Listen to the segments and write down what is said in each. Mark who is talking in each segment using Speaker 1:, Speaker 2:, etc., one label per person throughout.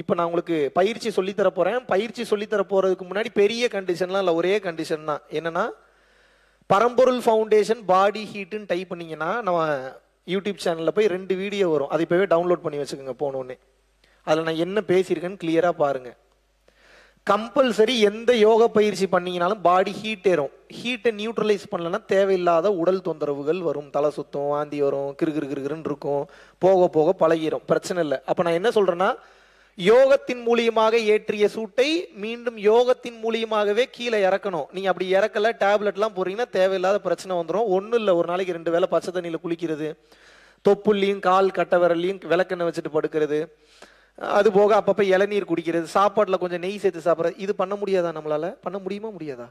Speaker 1: இப்போ நான் உங்களுக்கு பயிற்சி சொல்லித்தர போகிறேன். பயிற்சி சொல்லித்தர போகிறதுக்கு முன்னாடி பெரிய கண்டிஷன்லாம் இல்லை, ஒரே கண்டிஷன் தான். என்னென்னா, பரம்பொருள் ஃபவுண்டேஷன் பாடி ஹீட்டுன்னு டைப் பண்ணிங்கன்னா நம்ம யூடியூப் சேனலில் போய் 2 வீடியோ வரும். அதை இப்போவே டவுன்லோட் பண்ணி வச்சுக்கோங்க. போனோடனே அதில் நான் என்ன பேசியிருக்கேன்னு கிளியராக பாருங்கள். கம்பல்சரி எந்த யோக பயிற்சி பண்ணிங்கனாலும் பாடி ஹீட் ஏறும். ஹீட்டை நியூட்ரலைஸ் பண்ணலன்னா தேவையில்லாத உடல் தொந்தரவுகள் வரும். தலை சுத்தம், வாந்தி வரும், கிருகிருன்னு இருக்கும். போக போக பழகிரும், பிரச்சனை இல்லை. அப்போ நான் என்ன சொல்கிறேன்னா, யோகத்தின் மூலியமாக ஏற்றிய சூட்டை மீண்டும் யோகத்தின் மூலியமாகவே கீழே இறக்கணும். நீங்கள் அப்படி இறக்கல, டேப்லெட்லாம் போடுறீங்கன்னா தேவையில்லாத பிரச்சனை வந்துடும். ஒன்றும் இல்லை, ஒரு நாளைக்கு 2 வேளை பச்சை தண்ணியில் குளிக்கிறது, தொப்புள்ளையும் கால் கட்ட விரல்லையும் விளக்கெண்ணெய் வச்சுட்டு படுக்கிறது, அது போக அப்பப்போ இளநீர் குடிக்கிறது, சாப்பாட்டில் கொஞ்சம் நெய் சேர்த்து சாப்பிட்றது, இது பண்ண முடியாதா? நம்மளால் பண்ண முடியுமா? முடியாதா?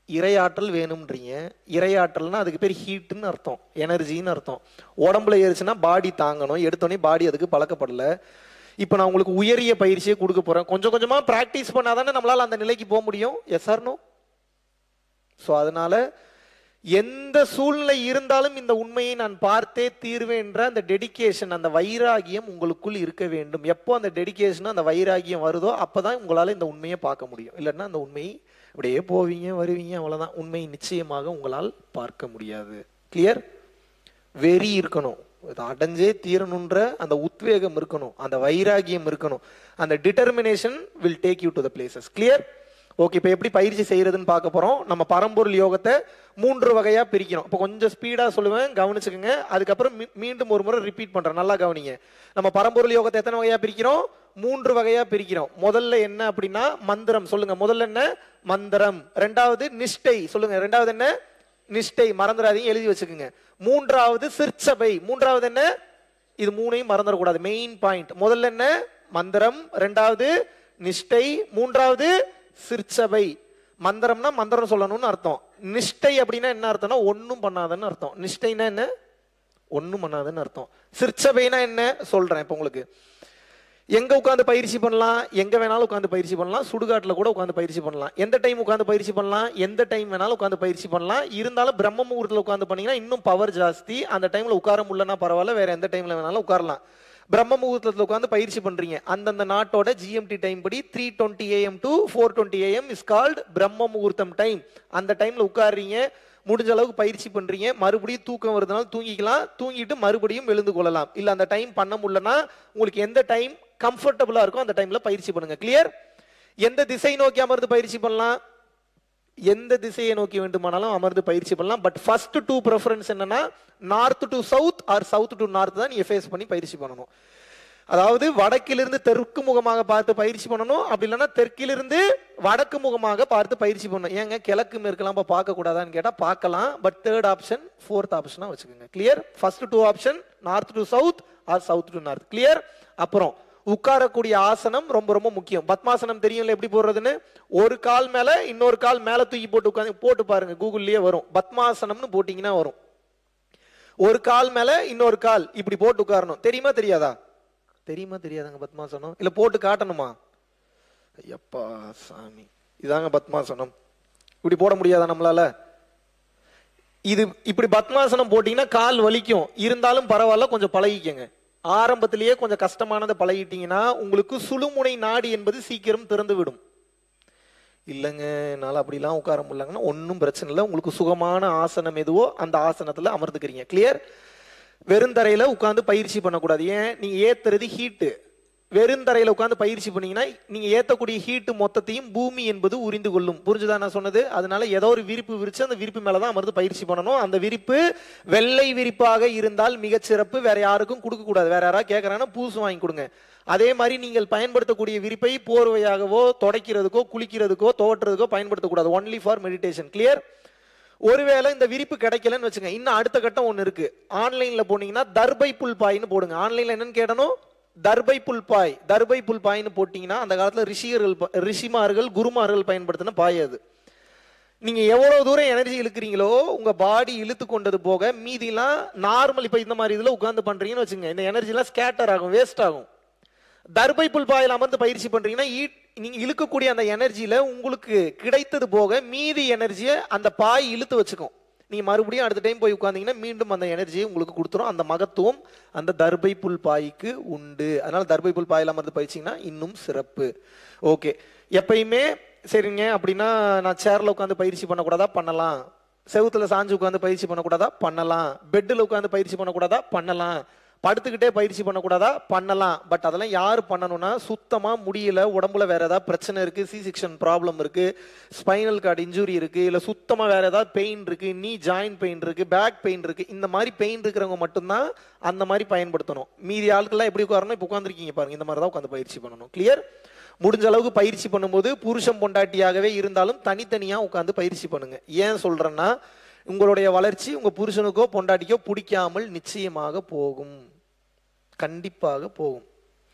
Speaker 1: இறையாற்றல் வேணும்ன்றீங்க. இறையாற்றல்னா அதுக்கு பேர் ஹீட்டுன்னு அர்த்தம், எனர்ஜின்னு அர்த்தம். உடம்புல ஏறிச்சுன்னா பாடி தாங்கணும். எடுத்தோடனே பாடி அதுக்கு பழக்கப்படலை. இப்போ நான் உங்களுக்கு உயரிய பயிற்சியை கொடுக்க போகிறேன். கொஞ்சம் கொஞ்சமாக ப்ராக்டிஸ் பண்ணாதானே நம்மளால் அந்த நிலைக்கு போக முடியும். S R no? ஸோ அதனால எந்த சூழ்நிலை இருந்தாலும் இந்த உண்மையை நான் பார்த்தே தீர்வேன்ற அந்த டெடிகேஷன், அந்த வைராகியம் உங்களுக்குள் இருக்க வேண்டும். எப்போ அந்த டெடிகேஷன், அந்த வைராகியம் வருதோ அப்போதான் உங்களால் இந்த உண்மையை பார்க்க முடியும். இல்லைன்னா அந்த உண்மையை இப்படியே போவீங்க வருவீங்க, அவ்வளோதான். உண்மையை நிச்சயமாக உங்களால் பார்க்க முடியாது. கிளியர்? வெறி இருக்கணும், அடைஞ்சே தீரணுன்ற அந்த உத்வேகம் இருக்கணும், அந்த வைராகியம் இருக்கணும். அந்த determination will take you to the places. Clear? Okay. இப்போ எப்படி பயிற்சி செய்யறதுன்னு பார்க்க போறோம். நம்ம பரம்பொருள் யோகத்தை 3 வகையா பிரிக்கிறோம். இப்போ கொஞ்சம் ஸ்பீடா சொல்லுவேன், கவனிச்சுக்கோங்க. அதுக்கப்புறம் மீண்டும் ஒரு முறை ரிப்பீட் பண்றேன், நல்லா கவனிங்க. நம்ம பரம்பொருள் யோகத்தை எத்தனை வகையா பிரிக்கிறோம்? 3 வகையா பிரிக்கிறோம். முதல்ல என்ன அப்படின்னா மந்திரம். சொல்லுங்க, முதல்ல என்ன? மந்திரம். 2வது நிஷ்டை. சொல்லுங்க, 2வது என்ன? நிஷ்டை. மறந்துடாதீங்க, எழுதி வச்சுக்கோங்க. 3வது சிற்சபை. 3வது என்ன? இது 3ஐயும் மறந்துடக்கூடாது, மெயின் பாயிண்ட். முதல்ல என்ன? மந்திரம். 2வது நிஷ்டை. 3வது சிற்சபை. மந்திரம்னா மந்திரம் சொல்லணும்னு அர்த்தம். நிஷ்டை அப்படின்னா என்ன அர்த்தம்னா ஒன்னும் பண்ணாதன்னு அர்த்தம். நிஷ்டைனா என்ன? ஒன்னும் பண்ணாதன்னு அர்த்தம். சிற்சபைனா என்ன சொல்றேன் இப்போ உங்களுக்கு. எங்க உட்காந்து பயிற்சி பண்ணலாம்? எங்க வேணாலும் உட்காந்து பயிற்சி பண்ணலாம். சுடுகாட்டில் கூட உட்காந்து பயிற்சி பண்ணலாம். எந்த டைம் உட்காந்து பயிற்சி பண்ணலாம்? எந்த டைம் வேணாலும் உட்காந்து பயிற்சி பண்ணலாம். இருந்தாலும் பிரம்ம முகூர்த்தத்தில் உட்காந்து பண்ணீங்கன்னா இன்னும் பவர் ஜாஸ்தி. அந்த டைம்ல உட்கார முடியலன்னா பரவாயில்ல, வேற எந்த டைம்ல வேணாலும் உட்காரலாம். பிரம்ம முகூர்த்தத்தில் உட்காந்து பயிற்சி பண்றீங்க, அந்தந்த நாட்டோட GMT டைம் படி 3:20 AM to 4:20 AM is called பிரம்ம முகூர்த்தம் டைம். அந்த டைம்ல உட்காடுறீங்க, முடிஞ்ச அளவுக்கு பயிற்சி பண்றீங்க. மறுபடியும் தூக்கம் வருதுனால தூங்கிக்கலாம், தூங்கிட்டு மறுபடியும் எழுந்து கொள்ளலாம். இல்ல அந்த டைம் பண்ண முடியலன்னா உங்களுக்கு எந்த டைம் கம்ஃபர்டபுளா இருக்கும் அந்த டைம்ல பயிற்சி பண்ணுங்க. கிளியர்? எந்த திசை நோக்கி அமர்ந்து பயிற்சி பண்ணலாம்? எந்த திசையை நோக்கி வேண்டுமானாலும் அமர்ந்து பயிற்சி பண்ணலாம். பட் ஃபர்ஸ்ட் 2 ப்ரெஃபரன்ஸ் என்னன்னா, north to south or south to north தான் நீங்க ஃபேஸ் பண்ணி பயிற்சி பண்ணணும். அதாவது வடக்கிலிருந்து தெற்கு முகமாக பார்த்து பயிற்சி பண்ணணும். அப்படி இல்லைன்னா தெற்கிலிருந்து வடக்கு முகமாக பார்த்து பயிற்சி பண்ணணும். ஏங்க கிழக்கு மேற்கெல்லாம் பார்க்க கூடாதான்னு கேட்டா பார்க்கலாம். பட் 3rd ஆப்ஷன் 4th ஆப்ஷனா வச்சுக்கோங்க. Clear? First 2 option north to south or south to north. Clear? அப்புறம் உட்காரக்கூடிய ஆசனம் ரொம்ப ரொம்ப முக்கியம். பத்மாசனம் தெரியும்ல எப்படி போடுறதுன்னு? ஒரு கால் மேல இன்னொரு கால் மேல தூக்கி போட்டு உட்காந்து போட்டு பாருங்க, கூகுள்லயே வரும். பத்மாசனம்னு போட்டீங்கன்னா வரும். ஒரு கால் மேல இன்னொரு கால் இப்படி போட்டு உட்காரணும். தெரியுமா தெரியாதா? தெரியுமா தெரியாதாங்க பத்மாசனம்? இல்ல போட்டு காட்டணுமா? ஐயப்பா சாமி, இதாங்க பத்மாசனம். இப்படி போட முடியாதா நம்மளால? இது இப்படி பத்மாசனம் போட்டீங்கன்னா கால் வலிக்கும். இருந்தாலும் பரவாயில்ல, கொஞ்சம் பழகிக்கங்க. ஆரம்பத்திலேயே கொஞ்சம் கஷ்டமானதை பழகிட்டீங்கன்னா உங்களுக்கு சுழுமுனை நாடி என்பது சீக்கிரம் திறந்து விடும். இல்லைங்க என்னால் அப்படிலாம் உட்கார முடியலங்கன்னா ஒன்றும் பிரச்சனை இல்லை. உங்களுக்கு சுகமான ஆசனம் எதுவோ அந்த ஆசனத்தில் அமர்ந்துக்கிறீங்க. கிளியர்? வெறுந்தரையில உட்காந்து பயிற்சி பண்ணக்கூடாது. ஏன்? நீங்க ஏத்துறது ஹீட்டு. வெறுந்தரையில உட்காந்து பயிற்சி பண்ணீங்கன்னா நீங்க ஏத்தக்கூடிய ஹீட்டு மொத்தத்தையும் பூமி என்பது உறிந்து கொள்ளும். புரிஞ்சுதா நான் சொன்னது? அதனால ஏதோ ஒரு விரிப்பு விரிச்சு அந்த விரிப்பு மேலதான் அமர்ந்து பயிற்சி பண்ணணும். அந்த விரிப்பு வெள்ளை விரிப்பாக இருந்தால் மிகச்சிறப்பு. வேற யாருக்கும் கொடுக்க கூடாது. வேற யாராவது கேட்கறாங்கன்னா பூசு வாங்கி கொடுங்க. அதே மாதிரி நீங்கள் பயன்படுத்தக்கூடிய விரிப்பை போர்வையாகவோ துடைக்கிறதுக்கோ குளிக்கிறதுக்கோ துவட்டுறதுக்கோ பயன்படுத்தக்கூடாது. Only for meditation. கிளியர்? ஒருவேளை இந்த விரிப்பு கிடைக்கலன்னு வச்சுங்க, இன்னும் அடுத்த கட்டம் ஒன்று இருக்கு. ஆன்லைன்ல போனீங்கன்னா தர்பை புல் பாய்னு போடுங்க. ஆன்லைன்ல என்னன்னு கேட்டணும்? தர்பை புல் பாய். தர்பை புல் பாய்னு போட்டீங்கன்னா அந்த காலத்துல ரிஷிமார்கள் குருமார்கள் பயன்படுத்தின பாய் அது. நீங்க எவ்வளவு தூரம் எனர்ஜி இழுக்கிறீங்களோ உங்க பாடி இழுத்து கொண்டது போக மீதிலாம் நார்மல். இப்ப இந்த மாதிரி இதுல உட்கார்ந்து பண்றீங்கன்னு வச்சுங்க, இந்த எனர்ஜி எல்லாம் ஸ்கேட்டர் ஆகும், வேஸ்ட் ஆகும். தர்பை புல் பாயில் அமர்ந்து பயிற்சி பண்றீங்கன்னா நீங்க இழுக்கக்கூடிய அந்த எனர்ஜியில உங்களுக்கு கிடைத்தது போக மீதி எனர்ஜியை அந்த பாய் இழுத்து வச்சுக்கும். நீங்க மறுபடியும் அடுத்த டைம் போய் உட்கார்ந்தீங்கன்னா மீண்டும் அந்த எனர்ஜியை உங்களுக்கு கொடுத்துரும். அந்த மகத்துவம் அந்த தர்பை புல் பாய்க்கு உண்டு. அதனால தர்பை புல் பாயில அமர்ந்து பயிற்சிங்கன்னா இன்னும் சிறப்பு. ஓகே, எப்பயுமே சரிங்க அப்படின்னா நான் சேர்ல உட்காந்து பயிற்சி பண்ணக்கூடாதா? பண்ணலாம். செவுத்துல சாஞ்சு உட்காந்து பயிற்சி பண்ணக்கூடாதா? பண்ணலாம். பெட்டில் உட்காந்து பயிற்சி பண்ணக்கூடாதா? பண்ணலாம். படுத்துக்கிட்டே பயிற்சி பண்ணக்கூடாதா? பண்ணலாம். பட் அதெல்லாம் யார் பண்ணணும்னா சுத்தமா முடியல, உடம்புல வேற ஏதாவது பிரச்சனை இருக்கு, சி செக்ஷன் ப்ராப்ளம் இருக்கு, ஸ்பைனல் கார்டு இன்ஜுரி இருக்கு, இல்ல சுத்தமா வேற ஏதாவது பெயின் இருக்கு, நீ ஜாயின்ட் பெயின் இருக்கு, பேக் பெயின் இருக்கு, இந்த மாதிரி பெயின் இருக்கிறவங்க மட்டும்தான் அந்த மாதிரி பயன்படுத்தணும். மீதி ஆட்கள்லாம் எப்படி உட்காரணும்? இப்போ உட்காந்துருக்கீங்க பாருங்க, இந்த மாதிரி தான் உட்காந்து பயிற்சி பண்ணணும். கிளியர்? முடிஞ்ச அளவுக்கு பயிற்சி பண்ணும்போது புருஷன் பொண்டாட்டியாகவே இருந்தாலும் தனித்தனியா உட்காந்து பயிற்சி பண்ணுங்க. ஏன் சொல்றேன்னா உங்களுடைய வளர்ச்சி உங்க புருஷனுக்கோ பொண்டாட்டிக்கோ பிடிக்காமல் நிச்சயமாக போகும், கண்டிப்பாக போகும்.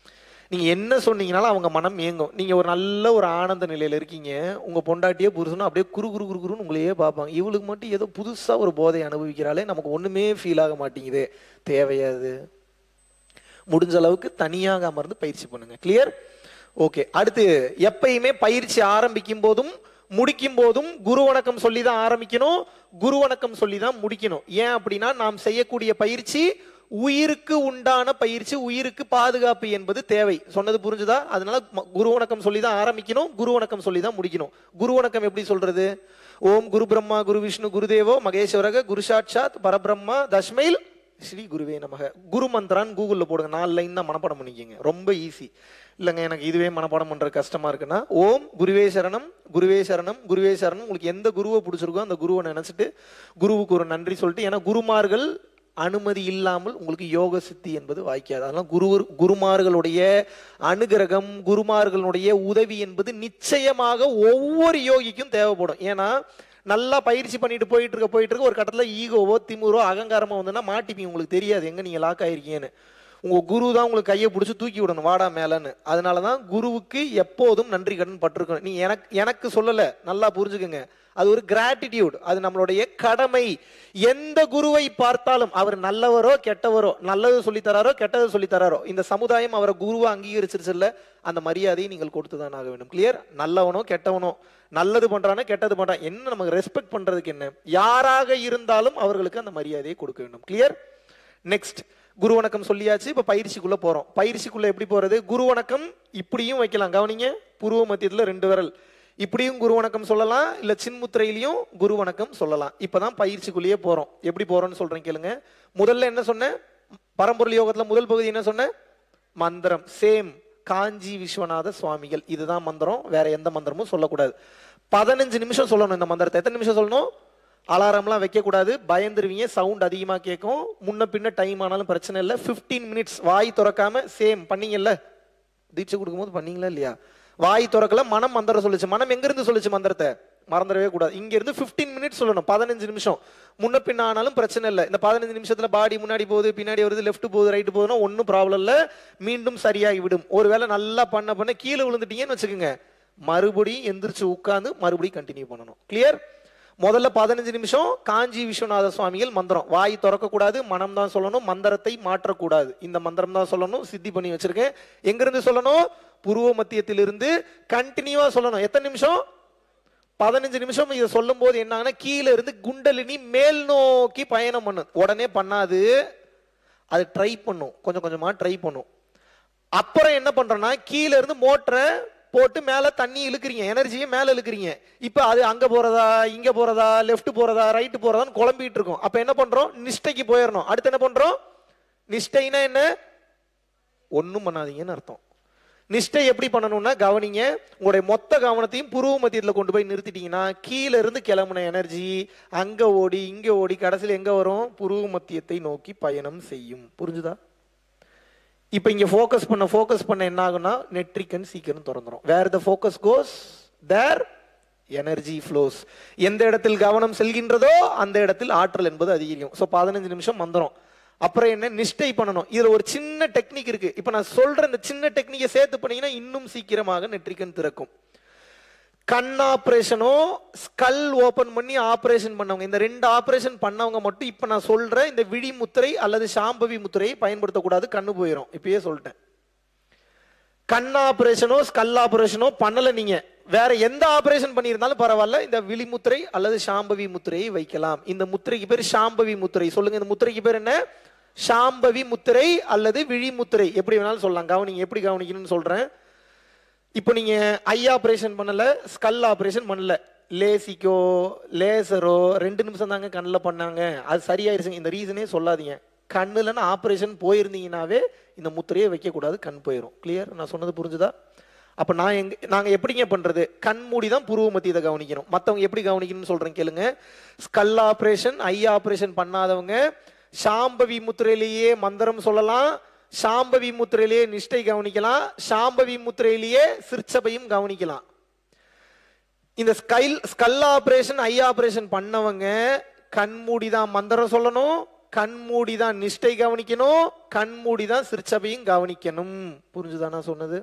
Speaker 1: நீங்க என்ன சொன்னீங்கனாலும் அவங்க மனம் ஏங்கும். நீங்க ஒரு நல்ல ஒரு ஆனந்த நிலையில இருக்கீங்க, உங்க பொண்டாட்டியோ புருஷனும் அப்படியே குறு குறு குறு குருன்னு உங்களையே பார்ப்பாங்க. இவளுக்கு மட்டும் ஏதோ புதுசா ஒரு போதை அனுபவிக்கிறாளே, நமக்கு ஒண்ணுமே ஃபீல் ஆக மாட்டேங்குது. தேவையாது. முடிஞ்ச அளவுக்கு தனியாக அமர்ந்து பயிற்சி பண்ணுங்க. கிளியர்? ஓகே. அடுத்து எப்பயுமே பயிற்சி ஆரம்பிக்கும் போதும் முடிக்கும் போதும் குரு வணக்கம் சொல்லி தான் ஆரம்பிக்கணும், குரு வணக்கம் சொல்லி தான் முடிக்கணும். ஏன் அப்படின்னா நாம் செய்யக்கூடிய பயிற்சி உயிருக்கு உண்டான பயிற்சி, உயிருக்கு பாதுகாப்பு என்பது தேவை. சொன்னது புரிஞ்சுதா? அதனால குரு வணக்கம் சொல்லி தான் ஆரம்பிக்கணும், குரு வணக்கம் சொல்லி தான் முடிக்கணும். குரு வணக்கம் எப்படி சொல்றது? ஓம் குரு பிரம்மா குரு விஷ்ணு குருதேவோ மகேஸ்வரக குரு சாட்சாத் பரபிரம்மா தஸ்மைல் ஸ்ரீ குருவே நமக. குரு மந்திரான்னு கூகுளில் போடுங்க, 4 லைன் தான் மனப்பாடம் பண்ணிக்கோங்க, ரொம்ப ஈஸி. இல்லைங்க எனக்கு இதுவே மனப்பாடம் பண்ற கஷ்டமா இருக்குன்னா ஓம் குருவே சரணம் குருவே சரணம் குருவே சரணம். உங்களுக்கு எந்த குருவை பிடிச்சிருக்கோ அந்த குருவை நினைச்சிட்டு குருவுக்கு ஒரு நன்றி சொல்லிட்டு, ஏன்னா குருமார்கள் அனுமதி இல்லாமல் உங்களுக்கு யோக சித்தி என்பது வாய்க்காது. அதனால குருமார்களுடைய அனுகிரகம், குருமார்களுடைய உதவி என்பது நிச்சயமாக ஒவ்வொரு யோகிக்கும் தேவைப்படும். ஏன்னா நல்லா பயிற்சி பண்ணிட்டு போயிட்டு இருக்க ஒரு கட்டத்தில் ஈகோவோ திமுறோ அகங்காரமோ வந்துன்னா மாட்டிப்பீங்க, உங்களுக்கு தெரியாது எங்க நீங்க லாக் ஆயிருக்கீங்கன்னு. உங்க குரு தான் உங்களுக்கு கையை பிடிச்சி தூக்கி விடணும், வாடா மேலன்னு. அதனாலதான் குருவுக்கு எப்போதும் நன்றி கடன் பட்டிருக்கணும். நீ எனக்கு சொல்லல, நல்லா புரிஞ்சுக்குங்க, அது ஒரு கிராட்டிடியூட், அது நம்மளுடைய கடமை. எந்த குருவை பார்த்தாலும் அவர் நல்லவரோ கெட்டவரோ, நல்லது சொல்லி தராரோ கெட்டது சொல்லி தராரோ, இந்த சமுதாயம் அவரை குருவை அங்கீகரிச்சிருச்சு இல்ல, அந்த மரியாதையை நீங்கள் கொடுத்துதான் ஆக வேண்டும். கிளியர்? நல்லவனோ கெட்டவனோ, நல்லது பண்றானோ கெட்டது பண்றான், என்ன நமக்கு ரெஸ்பெக்ட் பண்றதுக்கு என்ன, யாராக இருந்தாலும் அவர்களுக்கு அந்த மரியாதையை கொடுக்க வேண்டும். கிளியர்? நெக்ஸ்ட் குரு வணக்கம் சொல்லியாச்சு. இப்ப பயிற்சிக்குள்ள போறோம். பயிற்சிக்குள்ள எப்படி போறது? குரு வணக்கம் இப்படியும் வைக்கலாம், கவனிங்க. புருவ மத்தியத்துல 2 விரல் இப்படியும் குரு வணக்கம் சொல்லலாம், இல்ல சின்முத்திரையிலையும் குரு வணக்கம் சொல்லலாம். இப்பதான் பயிற்சிக்குள்ளேயே போறோம். எப்படி போறோம்னு சொல்றேன் கேளுங்க. முதல்ல என்ன சொன்னேன்? பரம்பொருள் யோகத்துல முதல் பகுதி என்ன சொன்னேன்? மந்திரம். சேம் காஞ்சி விஸ்வநாத சுவாமிகள், இதுதான் மந்திரம், வேற எந்த மந்திரமும் சொல்லக்கூடாது. 15 நிமிஷம் சொல்லணும் இந்த மந்திரத்தை. எத்தனை நிமிஷம் சொல்லணும்? அலாரம்லாம் வைக்க கூடாது, பயந்துருவீங்க, சவுண்ட் அதிகமா கேட்கும், முன்ன பின்ன டைம் ஆனாலும் பிரச்சனை இல்லை. 15 மினிட்ஸ் வாய் திறக்காம. சேம் பண்ணீங்கல்ல, தீட்சை கொடுக்கும்போது பண்ணீங்களா இல்லையா? வாய் திறக்கல, மனம் மந்திரம் சொல்லுச்சு. மனம் எங்க இருந்து சொல்லுச்சு மந்திரத்தை? மறந்துடவே கூடாது. இங்க இருந்து 15 மினிட்ஸ் சொல்லணும், 15 நிமிஷம். முன்ன பின்ன ஆனாலும் பிரச்சனை இல்லை. இந்த 15 நிமிஷத்துல பாடி முன்னாடி போகுது, பின்னாடி வருது, லெஃப்ட் போகுது, ரைட் போகுதுன்னா ஒன்னும் ப்ராப்ளம் இல்லை, மீண்டும் சரியாகி விடும். ஒருவேளை நல்லா பண்ண கீழே விழுந்துட்டீங்கன்னு வச்சுக்கோங்க, மறுபடியும் எந்திரிச்சு உட்கார்ந்து மறுபடியும் கண்டினியூ பண்ணணும். கிளியர்? முதல்ல 15 நிமிஷம் காஞ்சி விஸ்வநாத சுவாமிகள் மந்திரம். வாய் திறக்க கூடாது, மனம் தான் சொல்லணும், மந்திரத்தை மாற்றக்கூடாது. இந்த மந்திரம் தான் சொல்லணும், சித்தி பண்ணி வச்சிருக்கேன். எங்க இருந்து சொல்லணும்? புருவ மத்தியத்திலிருந்து கண்டினியூவா சொல்லணும். எத்தனை நிமிஷம்? 15 நிமிஷம். இதை சொல்லும் போது என்ன, கீழே இருந்து குண்டலினி மேல் நோக்கி பயணம் பண்ணும். உடனே பண்ணாது, அது ட்ரை பண்ணும், கொஞ்சம் கொஞ்சமா ட்ரை பண்ணும். அப்புறம் என்ன பண்றோம்னா, கீழே இருந்து மோட்டரை போட்டு மேல தண்ணி இழுக்கிறீங்க, எனர்ஜியை மேல இழுக்கிறீங்க. இப்ப அது அங்க போறதா, இங்க போறதா, லெஃப்ட் போறதா, ரைட் போறதான்னு குழம்பிட்டு இருக்கும். அப்ப என்ன பண்றோம்? நிஷ்டைக்கு போயிடணும். அடுத்து என்ன பண்றோம்? நிஷ்டைனா என்ன? ஒன்னும் பண்ணாதீங்கன்னு அர்த்தம். நிஷ்டை எப்படி பண்ணணும்னா, கவனிங்க, உங்களுடைய மொத்த கவனத்தையும் புருவ மத்தியத்துல கொண்டு போய் நிறுத்திட்டீங்கன்னா கீழே இருந்து கிளம்புன எனர்ஜி அங்க ஓடி இங்க ஓடி கடைசியில் எங்க வரும்? புருவ மத்தியத்தை நோக்கி பயணம் செய்யும். புரிஞ்சுதா? இப்ப இங்க ஃபோக்கஸ் பண்ண என்ன ஆகும்னா, நெட்ரிக்கன் சீக்கிரம் திறந்துரும். Where the focus goes there energy flows. எந்த இடத்தில் கவனம் செல்கின்றதோ அந்த இடத்தில் ஆற்றல் என்பது அதிகரிக்கும். ஸோ 15 நிமிஷம் மந்திரம். அப்புறம் என்ன? நிஷ்டை பண்ணணும். இதுல ஒரு சின்ன டெக்னிக் இருக்கு. இப்ப நான் சொல்ற இந்த சின்ன டெக்னிக்கை சேர்த்து பண்ணீங்கன்னா இன்னும் சீக்கிரமாக நெட்ரிக்கன் திறக்கும். கண் ஆபரேஷனோ ஸ்கல் ஓபன் பண்ணி ஆபரேஷன் பண்ணவங்க, இந்த 2 ஆபரேஷன் பண்ணவங்க மட்டும் இப்ப நான் சொல்ற இந்த விழி முத்திரை அல்லது சாம்பவி முத்திரையை பயன்படுத்தக்கூடாது, கண்ணு போயிடும். இப்பயே சொல்லிட்டேன். கண் ஆபரேஷனோ ஸ்கல் ஆபரேஷனோ பண்ணல நீங்க, வேற எந்த ஆபரேஷன் பண்ணியிருந்தாலும் பரவாயில்ல, இந்த விழிமுத்திரை அல்லது சாம்பவி முத்திரையை வைக்கலாம். இந்த முத்திரைக்கு பேர் சாம்பவி முத்திரை. சொல்லுங்க, இந்த முத்திரைக்கு பேர் என்ன? சாம்பவி முத்திரை அல்லது விழிமுத்திரை, எப்படி வேணாலும் சொல்லலாம். கவனிங்க, எப்படி கவனிக்கணும்னு சொல்றேன். இப்போ நீங்க ஐ ஆபரேஷன் பண்ணல, ஸ்கல் ஆபரேஷன் பண்ணல, லேசிக்கோ லேசரோ 2 நிமிஷம் தாங்க கண்ணில் பண்ணாங்க, அது சரியாயிருச்சுங்க, இந்த ரீசனே சொல்லாதீங்க. கண்ணுலன்னு ஆபரேஷன் போயிருந்தீங்கன்னாவே இந்த முத்திரையை வைக்கக்கூடாது, கண் போயிடும். கிளியர்? நான் சொன்னது புரிஞ்சுதா? அப்ப நாங்க எப்படிங்க பண்றது? கண் மூடி தான் புருவ மத்தியத்தை கவனிக்கணும். மற்றவங்க எப்படி கவனிக்கணும்னு சொல்றேன் கேளுங்க. ஸ்கல் ஆபரேஷன் ஐ ஆபரேஷன் பண்ணாதவங்க சாம்பவி முத்திரையிலேயே மந்திரம் சொல்லலாம், சாம்பவி முத்திரையிலேயே நிஷ்டை கவனிக்கலாம், சாம்பவி முத்திரையிலேயே சிற்சபையும் கவனிக்கலாம். இந்த ஸ்கல் ஆபரேஷன் ஐ ஆபரேஷன் பண்ணவங்க கண்மூடி தான் மந்திரம் சொல்லணும், கண்மூடி தான் நிஷ்டை கவனிக்கணும், கண்மூடி தான் சிற்சபையும் கவனிக்கணும். புரிஞ்சுதா நான் சொன்னது?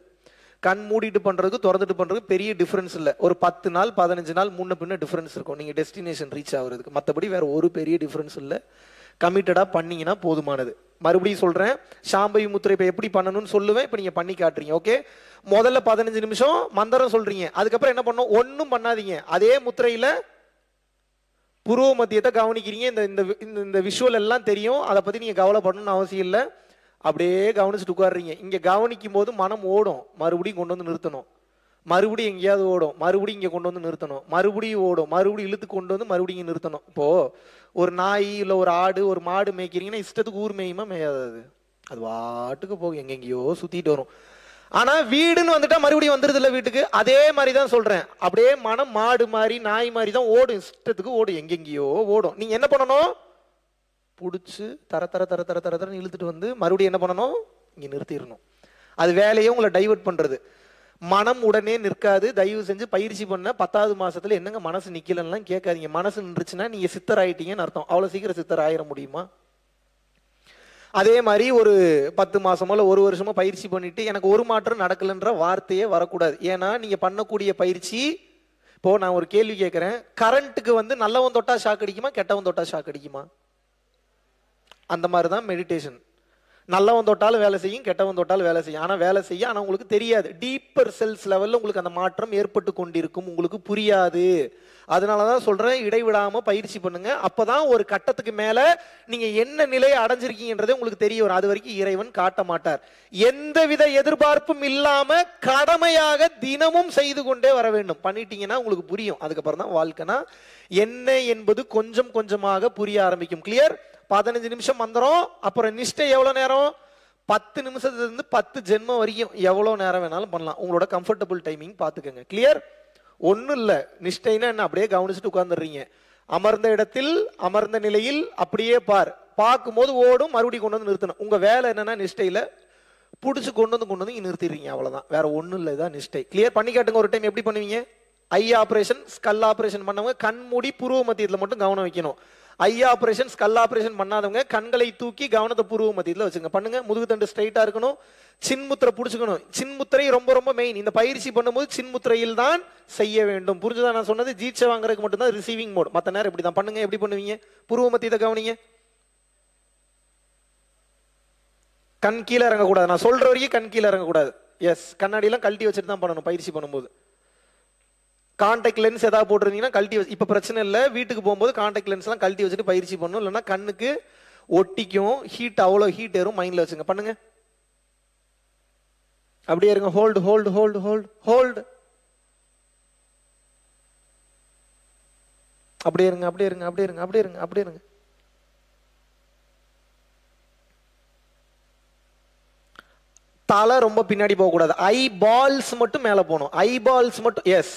Speaker 1: கண் மூடிட்டு பண்றதுக்கு திறந்துட்டு பண்றதுக்கு பெரிய டிஃபரன்ஸ் இல்லை. ஒரு 10 நாள் 15 நாள் முன்ன பின்ன டிஃபரன்ஸ் இருக்கும் நீங்க டெஸ்டினேஷன் ரீச் ஆகுறதுக்கு. மற்றபடி வேற ஒரு பெரிய டிஃபரன்ஸ் இல்லை. கமிட்டடா பண்ணீங்கன்னா போதுமானது. மறுபடியும் சொல்றேன், சாம்பவி முத்திரை இப்ப எப்படி பண்ணணும்னு சொல்லுவேன், இப்ப நீங்க பண்ணி காட்டுறீங்க. ஓகே, முதல்ல 15 நிமிஷம் மந்திரம் சொல்றீங்க, அதுக்கப்புறம் என்ன பண்ணும்? ஒன்னும் பண்ணாதீங்க, அதே முத்திரையில புருவ மத்தியத்தை கவனிக்கிறீங்க. இந்த விஷுவல் எல்லாம் தெரியும், அதை பத்தி நீங்க கவலைப்படணும்னு அவசியம் இல்லை. அப்படியே கவனிச்சுட்டு உட்காடுறீங்க. இங்க கவனிக்கும் போது மனம் ஓடும், மறுபடியும் கொண்டு வந்து நிறுத்தணும், மறுபடியும் எங்கேயாவது ஓடும், மறுபடியும் இங்க கொண்டு வந்து நிறுத்தணும், மறுபடியும் ஓடும், மறுபடியும் இழுத்து கொண்டு வந்து மறுபடியும் இங்க நிறுத்தணும். இப்போ ஒரு நாய் இல்ல ஒரு ஆடு ஒரு மாடு மேய்க்கிறீங்கன்னா இஷ்டத்துக்கு ஊர் மேயுமா? மேயாது, அது வாட்டுக்கு போகும், எங்கெங்கயோ சுத்திட்டு வரும். ஆனா வீடுன்னு வந்துட்டா மறுபடியும் வந்துருது இல்ல வீட்டுக்கு. அதே மாதிரிதான் சொல்றேன், அப்படியே மனம் மாடு மாதிரி நாய் மாதிரி தான் ஓடும், இஷ்டத்துக்கு ஓடும், எங்கெங்கயோ ஓடும். நீங்க என்ன பண்ணணும்? பிடிச்சு தர தர தர தர தர தரன்னு இழுத்துட்டு வந்து மறுபடியும் என்ன பண்ணணும்? இங்க நிறுத்திடணும். அது வேலையே உங்களை டைவர்ட் பண்றது. மனம் உடனே நிற்காது. தயவு செஞ்சு பயிற்சி பண்ண 10வது மாசத்துல என்னங்க மனசு நிக்கலன்னா கேட்காதீங்க. மனசு நின்றுச்சுன்னா நீங்க சித்தர் ஆயிட்டீங்கன்னு அர்த்தம். அவ்வளவு சீக்கிரம் சித்தர் ஆயிட முடியுமா? அதே மாதிரி ஒரு 10 மாசமோ இல்ல 1 வருஷமோ பயிற்சி பண்ணிட்டு எனக்கு ஒரு மாற்றம் நடக்கலன்ற வார்த்தையே வரக்கூடாது. ஏன்னா நீங்க பண்ணக்கூடிய பயிற்சி, இப்போ நான் ஒரு கேள்வி கேட்கிறேன், கரண்ட்டுக்கு வந்து நல்லவன் தொட்டா ஷாக் அடிக்குமா, கெட்டவன் தொட்டா ஷாக் அடிக்குமா? அந்த மாதிரிதான் மெடிடேஷன். நல்லவன் தொட்டாலும் வேலை செய்யும், கெட்டவன் தொட்டாலும் வேலை செய்யும். ஆனா வேலை செய்ய, ஆனா உங்களுக்கு தெரியாது. டீப்பர் செல்ஸ் லெவல்ல உங்களுக்கு அந்த மாற்றம் ஏற்பட்டு கொண்டிருக்கும், உங்களுக்கு புரியாது. அதனாலதான் சொல்றேன், இடைவிடாம பயிற்சி பண்ணுங்க. அப்பதான் ஒரு கட்டத்துக்கு மேல நீங்க என்ன நிலையை அடைஞ்சிருக்கீங்கன்றதே உங்களுக்கு தெரிய வரும். அது வரைக்கும் இறைவன் காட்ட மாட்டார். எந்தவித எதிர்பார்ப்பும் இல்லாம கடமையாக தினமும் செய்து கொண்டே வர வேண்டும். பண்ணிட்டீங்கன்னா உங்களுக்கு புரியும். அதுக்கப்புறம் தான் வாழ்க்கைனா என்ன என்பது கொஞ்சம் கொஞ்சமாக புரிய ஆரம்பிக்கும். கிளியர்? 15 நிமிஷம் மந்திரம், அப்புறம் நிஷ்டை எவ்வளவு நேரம்? 10 நிமிஷத்துல இருந்து 10 ஜென்மம் வரைக்கும் எவ்வளவு நேரம் வேணாலும் பண்ணலாம். உங்களோட கம்ஃபர்டபுள் டைமிங் பாத்துக்கங்க. கிளியர்? ஒன்னும் இல்ல, நிஷ்டைனா என்ன, அப்படியே கவனிச்சுட்டு உட்கார்ந்துடுறீங்க. அமர்ந்த இடத்தில் அமர்ந்த நிலையில் அப்படியே பார்க்கும் போது ஓடும், மறுபடியும் கொண்டு வந்து நிறுத்தணும். உங்க வேலை என்னன்னா நிஷ்டையில புடிச்சு கொண்டு வந்து இங்க நிறுத்திடுறீங்க, அவ்வளவுதான். வேற ஒன்னும் இல்ல, இதான் நிஷ்டை. கிளியர்? பண்ணி காட்டுங்க ஒரு டைம். எப்படி பண்ணுவீங்க? ஐ ஆபரேஷன் ஸ்கல் ஆபரேஷன் பண்ணவங்க கண் மூடி புருவ மத்தியத்துல மட்டும் கவனம் வைக்கணும். ஐ ஆபரேஷன் ஸ்கல் ஆபரேஷன் பண்ணாதவங்க கண்களை தூக்கி கவனத்தை புருவ மத்தியத்துல வச்சுங்க. பண்ணுங்க. முதுகு தண்டு ஸ்ட்ரைட்டா இருக்கணும், சின்முத்திரை புடிச்சுக்கணும். சின்முத்திரை ரொம்ப ரொம்ப மெயின். இந்த பயிற்சி பண்ணும்போது சின்முத்திரையில் தான் செய்ய வேண்டும். புரிஞ்சுதான் நான் சொன்னது? ஜீட்சை வாங்குறதுக்கு மட்டும் தான் ரிசீவிங் மோட், மத்த நேரம் இப்படி தான் பண்ணுங்க. எப்படி பண்ணுவீங்க? புருவ மத்தியத்தை கவனிங்க. கண் கீழே இறங்கக்கூடாது. நான் சொல்ற வரைக்கும் கண் கீழே இறங்கக்கூடாது. எஸ், கண்ணாடி எல்லாம் கழட்டி வச்சுட்டு தான் பண்ணணும் பயிற்சி பண்ணும்போது. கான்டாக்ட் லென்ஸ் ஏதாவது போட்டிருந்தீங்கன்னா கழட்டி வச்சு, இப்ப பிரச்சனை இல்லை, வீட்டுக்கு போகும்போது கான்டாக்ட் லென்ஸ் எல்லாம் கழட்டி வச்சுட்டு பயிற்சி பண்ணணும். இல்லைன்னா கண்ணுக்கு ஒட்டிக்கும், ஹீட், அவ்வளவு ஹீட் ஏறும். மைண்ட்ல வச்சுங்க. பண்ணுங்க. அப்படியே இருங்க. Hold hold hold hold hold. அப்படியே இருங்க, அப்படியே இருங்க, அப்படியே இருங்க, அப்படியே இருங்க, அப்படியே இருங்க. தலை ரொம்ப பின்னாடி போக கூடாது. ஐ பால்ஸ் மட்டும் மேல போகணும். ஐ பால்ஸ் மட்டும். Yes,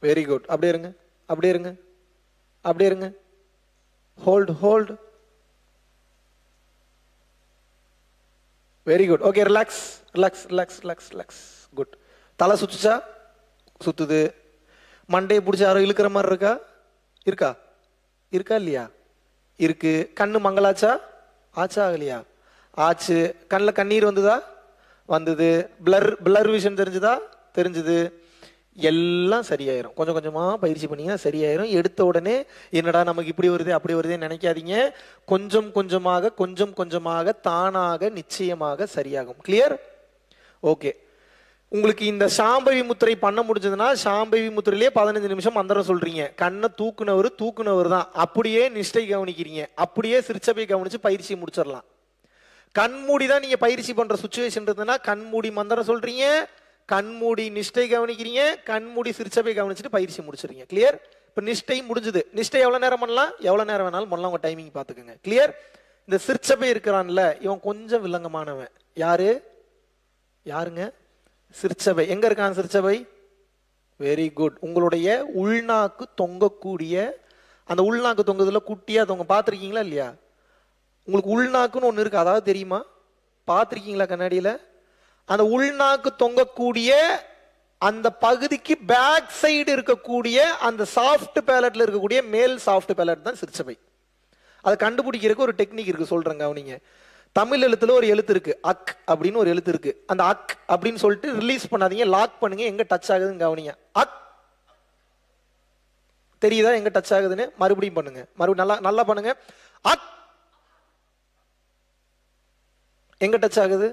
Speaker 1: very good. அப்படியே இருங்க, அப்படியே இருங்க, அப்படியே இருங்க. Hold hold. Very good. Okay, relax relax relax relax relax. Good. தலை சுத்துச்சா? சுத்துது. மண்டையை பிடிச்ச யாரோ இழுக்கிற மாதிரி இருக்கா? இருக்கா? இருக்கா இல்லையா? இருக்கு. கண்ணு மங்களாச்சா? ஆச்சா ஆகலையா? ஆச்சு. கண்ணில் கண்ணீர் வந்ததா? வந்தது. பிளர் விஷன் தெரிஞ்சுதா? தெரிஞ்சுது. எல்லாம் சரியாயிரும். கொஞ்சம் கொஞ்சமா பயிற்சி பண்ணீங்கன்னா சரியாயிரும். எடுத்த உடனே என்னடா நமக்கு இப்படி வருது அப்படி வருது நினைக்காதீங்க. கொஞ்சம் கொஞ்சமாக தானாக நிச்சயமாக சரியாகும். கிளியர்? ஓகே, உங்களுக்கு இந்த சாம்பவி முத்திரை பண்ண முடிஞ்சதுன்னா சாம்பவி முத்திரையிலே 15 நிமிஷம் மந்திரம் சொல்றீங்க. கண்ணை தூக்குனவர் தான். அப்படியே நிஷ்டை கவனிக்கிறீங்க. அப்படியே சிற்சபை கவனிச்சு பயிற்சி முடிச்சிடலாம். கண்மூடி தான் நீங்க பயிற்சி பண்ற சுச்சுவேஷன் இருந்ததுன்னா கண்மூடி மந்திரம் சொல்றீங்க, கண்மூடி நிஷ்டை கவனிக்கிறீங்க, கண்மூடி சிற்சபை கவனிச்சுட்டு பயிற்சி முடிச்சிருங்க. கிளியர்? இப்ப நிஷ்டை முடிஞ்சது. நிஷ்டை எவ்வளவு நேரம் பண்ணலாம்? எவ்வளவு நேரம் வேணாலும் பண்ணலாம். உங்க டைமிங் பாத்துக்கோங்க. கிளியர்? இந்த சிற்சபை இருக்கிறான்ல, இவன் கொஞ்சம் வில்லங்கமானவன். யாருங்க? சிற்சபை. எங்க இருக்கான் சிற்சபை? Very good. உங்களுடைய உள்நாக்கு தொங்கக்கூடிய, அந்த உள்நாக்கு தொங்குதுல குட்டியா தொங்க பார்த்திருக்கீங்களா இல்லையா? உங்களுக்கு உள்நாக்குன்னு ஒண்ணு இருக்கு, அதாவது தெரியுமா? பார்த்திருக்கீங்களா கண்ணாடியில? அந்த உள்நாக்கு தொங்கக்கூடிய அந்த பகுதிக்கு பேக் சைடு இருக்கக்கூடிய அந்த சாஃப்ட் பேலட்ல இருக்கக்கூடிய மேல் சாஃப்ட் பேலட் தான் சிற்சபை. அதை கண்டுபிடிக்கிறதுக்கு ஒரு டெக்னிக் இருக்கு, சொல்றேங்க கவனிங்க. தமிழ் எழுத்துல ஒரு எழுத்து இருக்கு, அக் அப்படின்னு ஒரு எழுத்து இருக்கு. அந்த அக் அப்படின்னு சொல்லிட்டு ரிலீஸ் பண்ணாதீங்க, லாக் பண்ணுங்க. எங்க டச் ஆகுதுன்னு கவனிங்க. அக் தெரியுதா எங்க டச் ஆகுதுன்னு? மறுபடியும் பண்ணுங்க, மறுபடியும் நல்லா பண்ணுங்க. அக் எங்க டச் ஆகுது?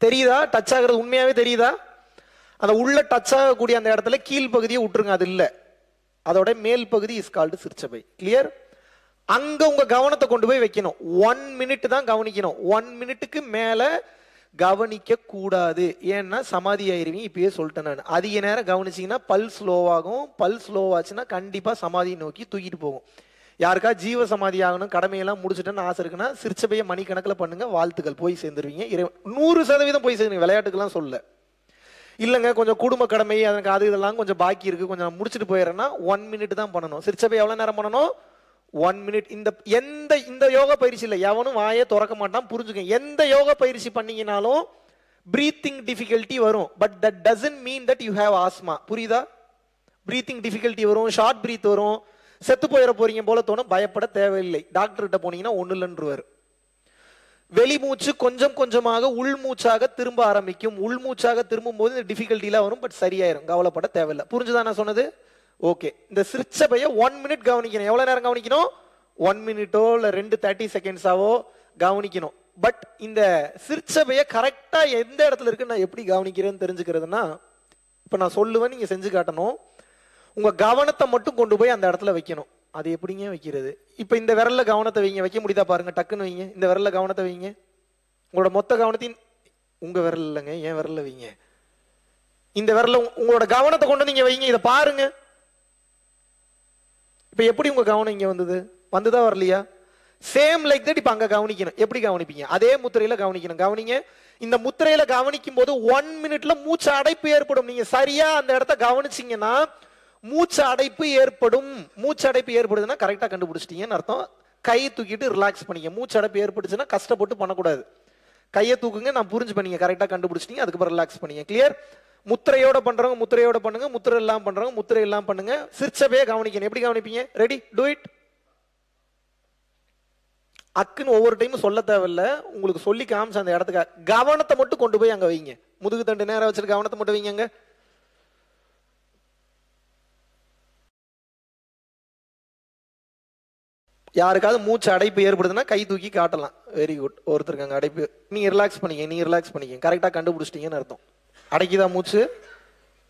Speaker 1: தெரியுதா? டச் ஆகுறது உண்மையாவே தெரியுதா? அந்த உள்ள டச் ஆகக்கூடிய அந்த இடத்துல கீழ் பகுதியை விட்டுருங்க, அது இல்ல. அதோட மேல் பகுதி இஸ் கால்டு சிற்சபை. கிளியர்? அங்க உங்க கவனத்தை கொண்டு போய் வைக்கணும். 1 மினிட் தான் கவனிக்கணும். 1 மினிட்டுக்கு மேல கவனிக்க கூடாது. ஏன்னா சமாதி ஆயிருவீங்க. இப்பயே சொல்லிட்டேன் நான். அதிக நேரம் கவனிச்சீங்கன்னா பல் ஸ்லோவாகும். பல் ஸ்லோவாச்சுன்னா கண்டிப்பா சமாதியை நோக்கி தூக்கிட்டு போகும். யாருக்கா ஜீவ சமாதி ஆகணும், கடமையெல்லாம் முடிச்சுட்டேன்னு ஆசை இருக்குன்னா சிற்சபையை மணிக்கணக்கில் பண்ணுங்க. வாழ்த்துக்கள், போய் சேர்ந்துருவீங்க. 100% போய் சேர்ந்துருங்க. விளையாட்டுக்கெல்லாம் சொல்ல இல்லைங்க, கொஞ்சம் குடும்ப கடமை எனக்கு அது இதெல்லாம் கொஞ்சம் பாக்கி இருக்கு, கொஞ்சம் முடிச்சுட்டு போயிடுறேன்னா 1 மினிட் தான் பண்ணணும். சிற்சபை எவ்வளவு நேரம் பண்ணணும்? 1 மினிட். இந்த யோகா பயிற்சி இல்லை, எவனும் வாயே திறக்க மாட்டான். புரிஞ்சுக்க, எந்த யோகா பயிற்சி பண்ணீங்கனாலும் பிரீத்திங் டிஃபிகல்ட்டி வரும். But that doesn't mean that you have asthma. புரியுதா? பிரீத்திங் டிஃபிகல்ட்டி வரும், ஷார்ட் பிரீத் வரும், செத்து போயிட போறீங்க போல தோணும். பயப்பட தேவையில்லை. டாக்டர் கிட்ட போனீங்கன்னா ஒண்ணு இல்லைன்றுவார். வெளிமூச்சு கொஞ்சம் கொஞ்சமாக உள்மூச்சாக திரும்ப ஆரம்பிக்கும். உள்மூச்சாக திரும்பும் போது இந்த டிஃபிகல்ட்டிலாம் வரும், பட் சரியாயிரும். கவலைப்பட தேவையில்லை. புரிஞ்சுதா நான் சொன்னது? ஓகே. இந்த சிற்சபையை 1 மினிட் கவனிக்கணும். எவ்வளவு நேரம் கவனிக்கணும்? 1 மினிட்டோ இல்ல 30 செகண்ட்ஸாவோ கவனிக்கணும். பட் இந்த சிற்சபையை கரெக்டா எந்த இடத்துல இருக்கு நான் எப்படி கவனிக்கிறேன்னு தெரிஞ்சுக்கிறதுனா, இப்ப நான் சொல்லுவேன், நீங்க செஞ்சு காட்டணும். உங்க கவனத்தை மட்டும் கொண்டு போய் அந்த இடத்துல வைக்கணும். அது எப்படிங்க வைக்கிறது? இப்ப இந்த விரல்ல கவனத்தை வைங்க. வைக்க முடியுதா பாருங்க, டக்குன்னு வைங்க. இந்த விரல்ல கவனத்தை வைங்க. உங்களோட மொத்த கவனத்தையும் உங்க விரல் இல்லைங்க, என் விரல்ல வைங்க. இந்த விரல்ல உங்களோட கவனத்தை கொண்டு நீங்க வைங்க. இதை பாருங்க. இப்ப எப்படி உங்க கவனம் இங்க வந்துதா வரலையா? Same like that. இப்ப அங்க கவனிக்கணும். எப்படி கவனிப்பீங்க? அதே முத்திரையில கவனிக்கணும். கவனிங்க. இந்த முத்திரையில கவனிக்கும் போது 1 மினிட்ல மூச்சு அடைப்பு ஏற்படும். நீங்க சரியா அந்த இடத்த கவனிச்சீங்கன்னா மூச்சு அடைப்பு ஏற்படும். மூச்சு அடைப்பு ஏற்படுதுன்னா கரெக்டா கண்டுபிடிச்சிட்டீங்கன்னு அர்த்தம். கையை தூக்கிட்டு ரிலாக்ஸ் பண்ணிக்க. மூச்சு அடைப்பு ஏற்பட்டுச்சுன்னா கஷ்டப்பட்டு பண்ணக்கூடாது. கையை தூக்குங்க, நான் புரிஞ்சு பண்ணீங்க, கரெக்டா கண்டுபிடிச்சிட்டீங்க. அதுக்கப்புறம் ரிலாக்ஸ் பண்ணீங்க. கிளியர்? முத்திரையோட பண்றவங்க முத்திரையோட பண்ணுங்க, முத்திரை எல்லாம் பண்றவங்க முத்திரை எல்லாம் பண்ணுங்க. சிற்சபையை கவனிக்கணும். எப்படி கவனிப்பீங்க? Ready, do it. அக்குன்னு ஒவ்வொரு டைமும் சொல்ல தேவையில்ல, உங்களுக்கு சொல்லி காமிச்ச அந்த இடத்துக்கு கவனத்தை மட்டும் கொண்டு போய் அங்க வைங்க. முதுகு தண்டு நேரம் வச்சுட்டு கவனத்தை மட்டும் வைங்க. யாருக்காவது மூச்சு அடைப்பு ஏற்படுதுன்னா கை தூக்கி காட்டலாம். Very good. ஒருத்தருக்கு அங்க அடைப்பு, நீங்க ரிலாக்ஸ் பண்ணிக்க. கரெக்டா கண்டுபிடிச்சிட்டீங்கன்னு அர்த்தம். அடைக்குதா மூச்சு?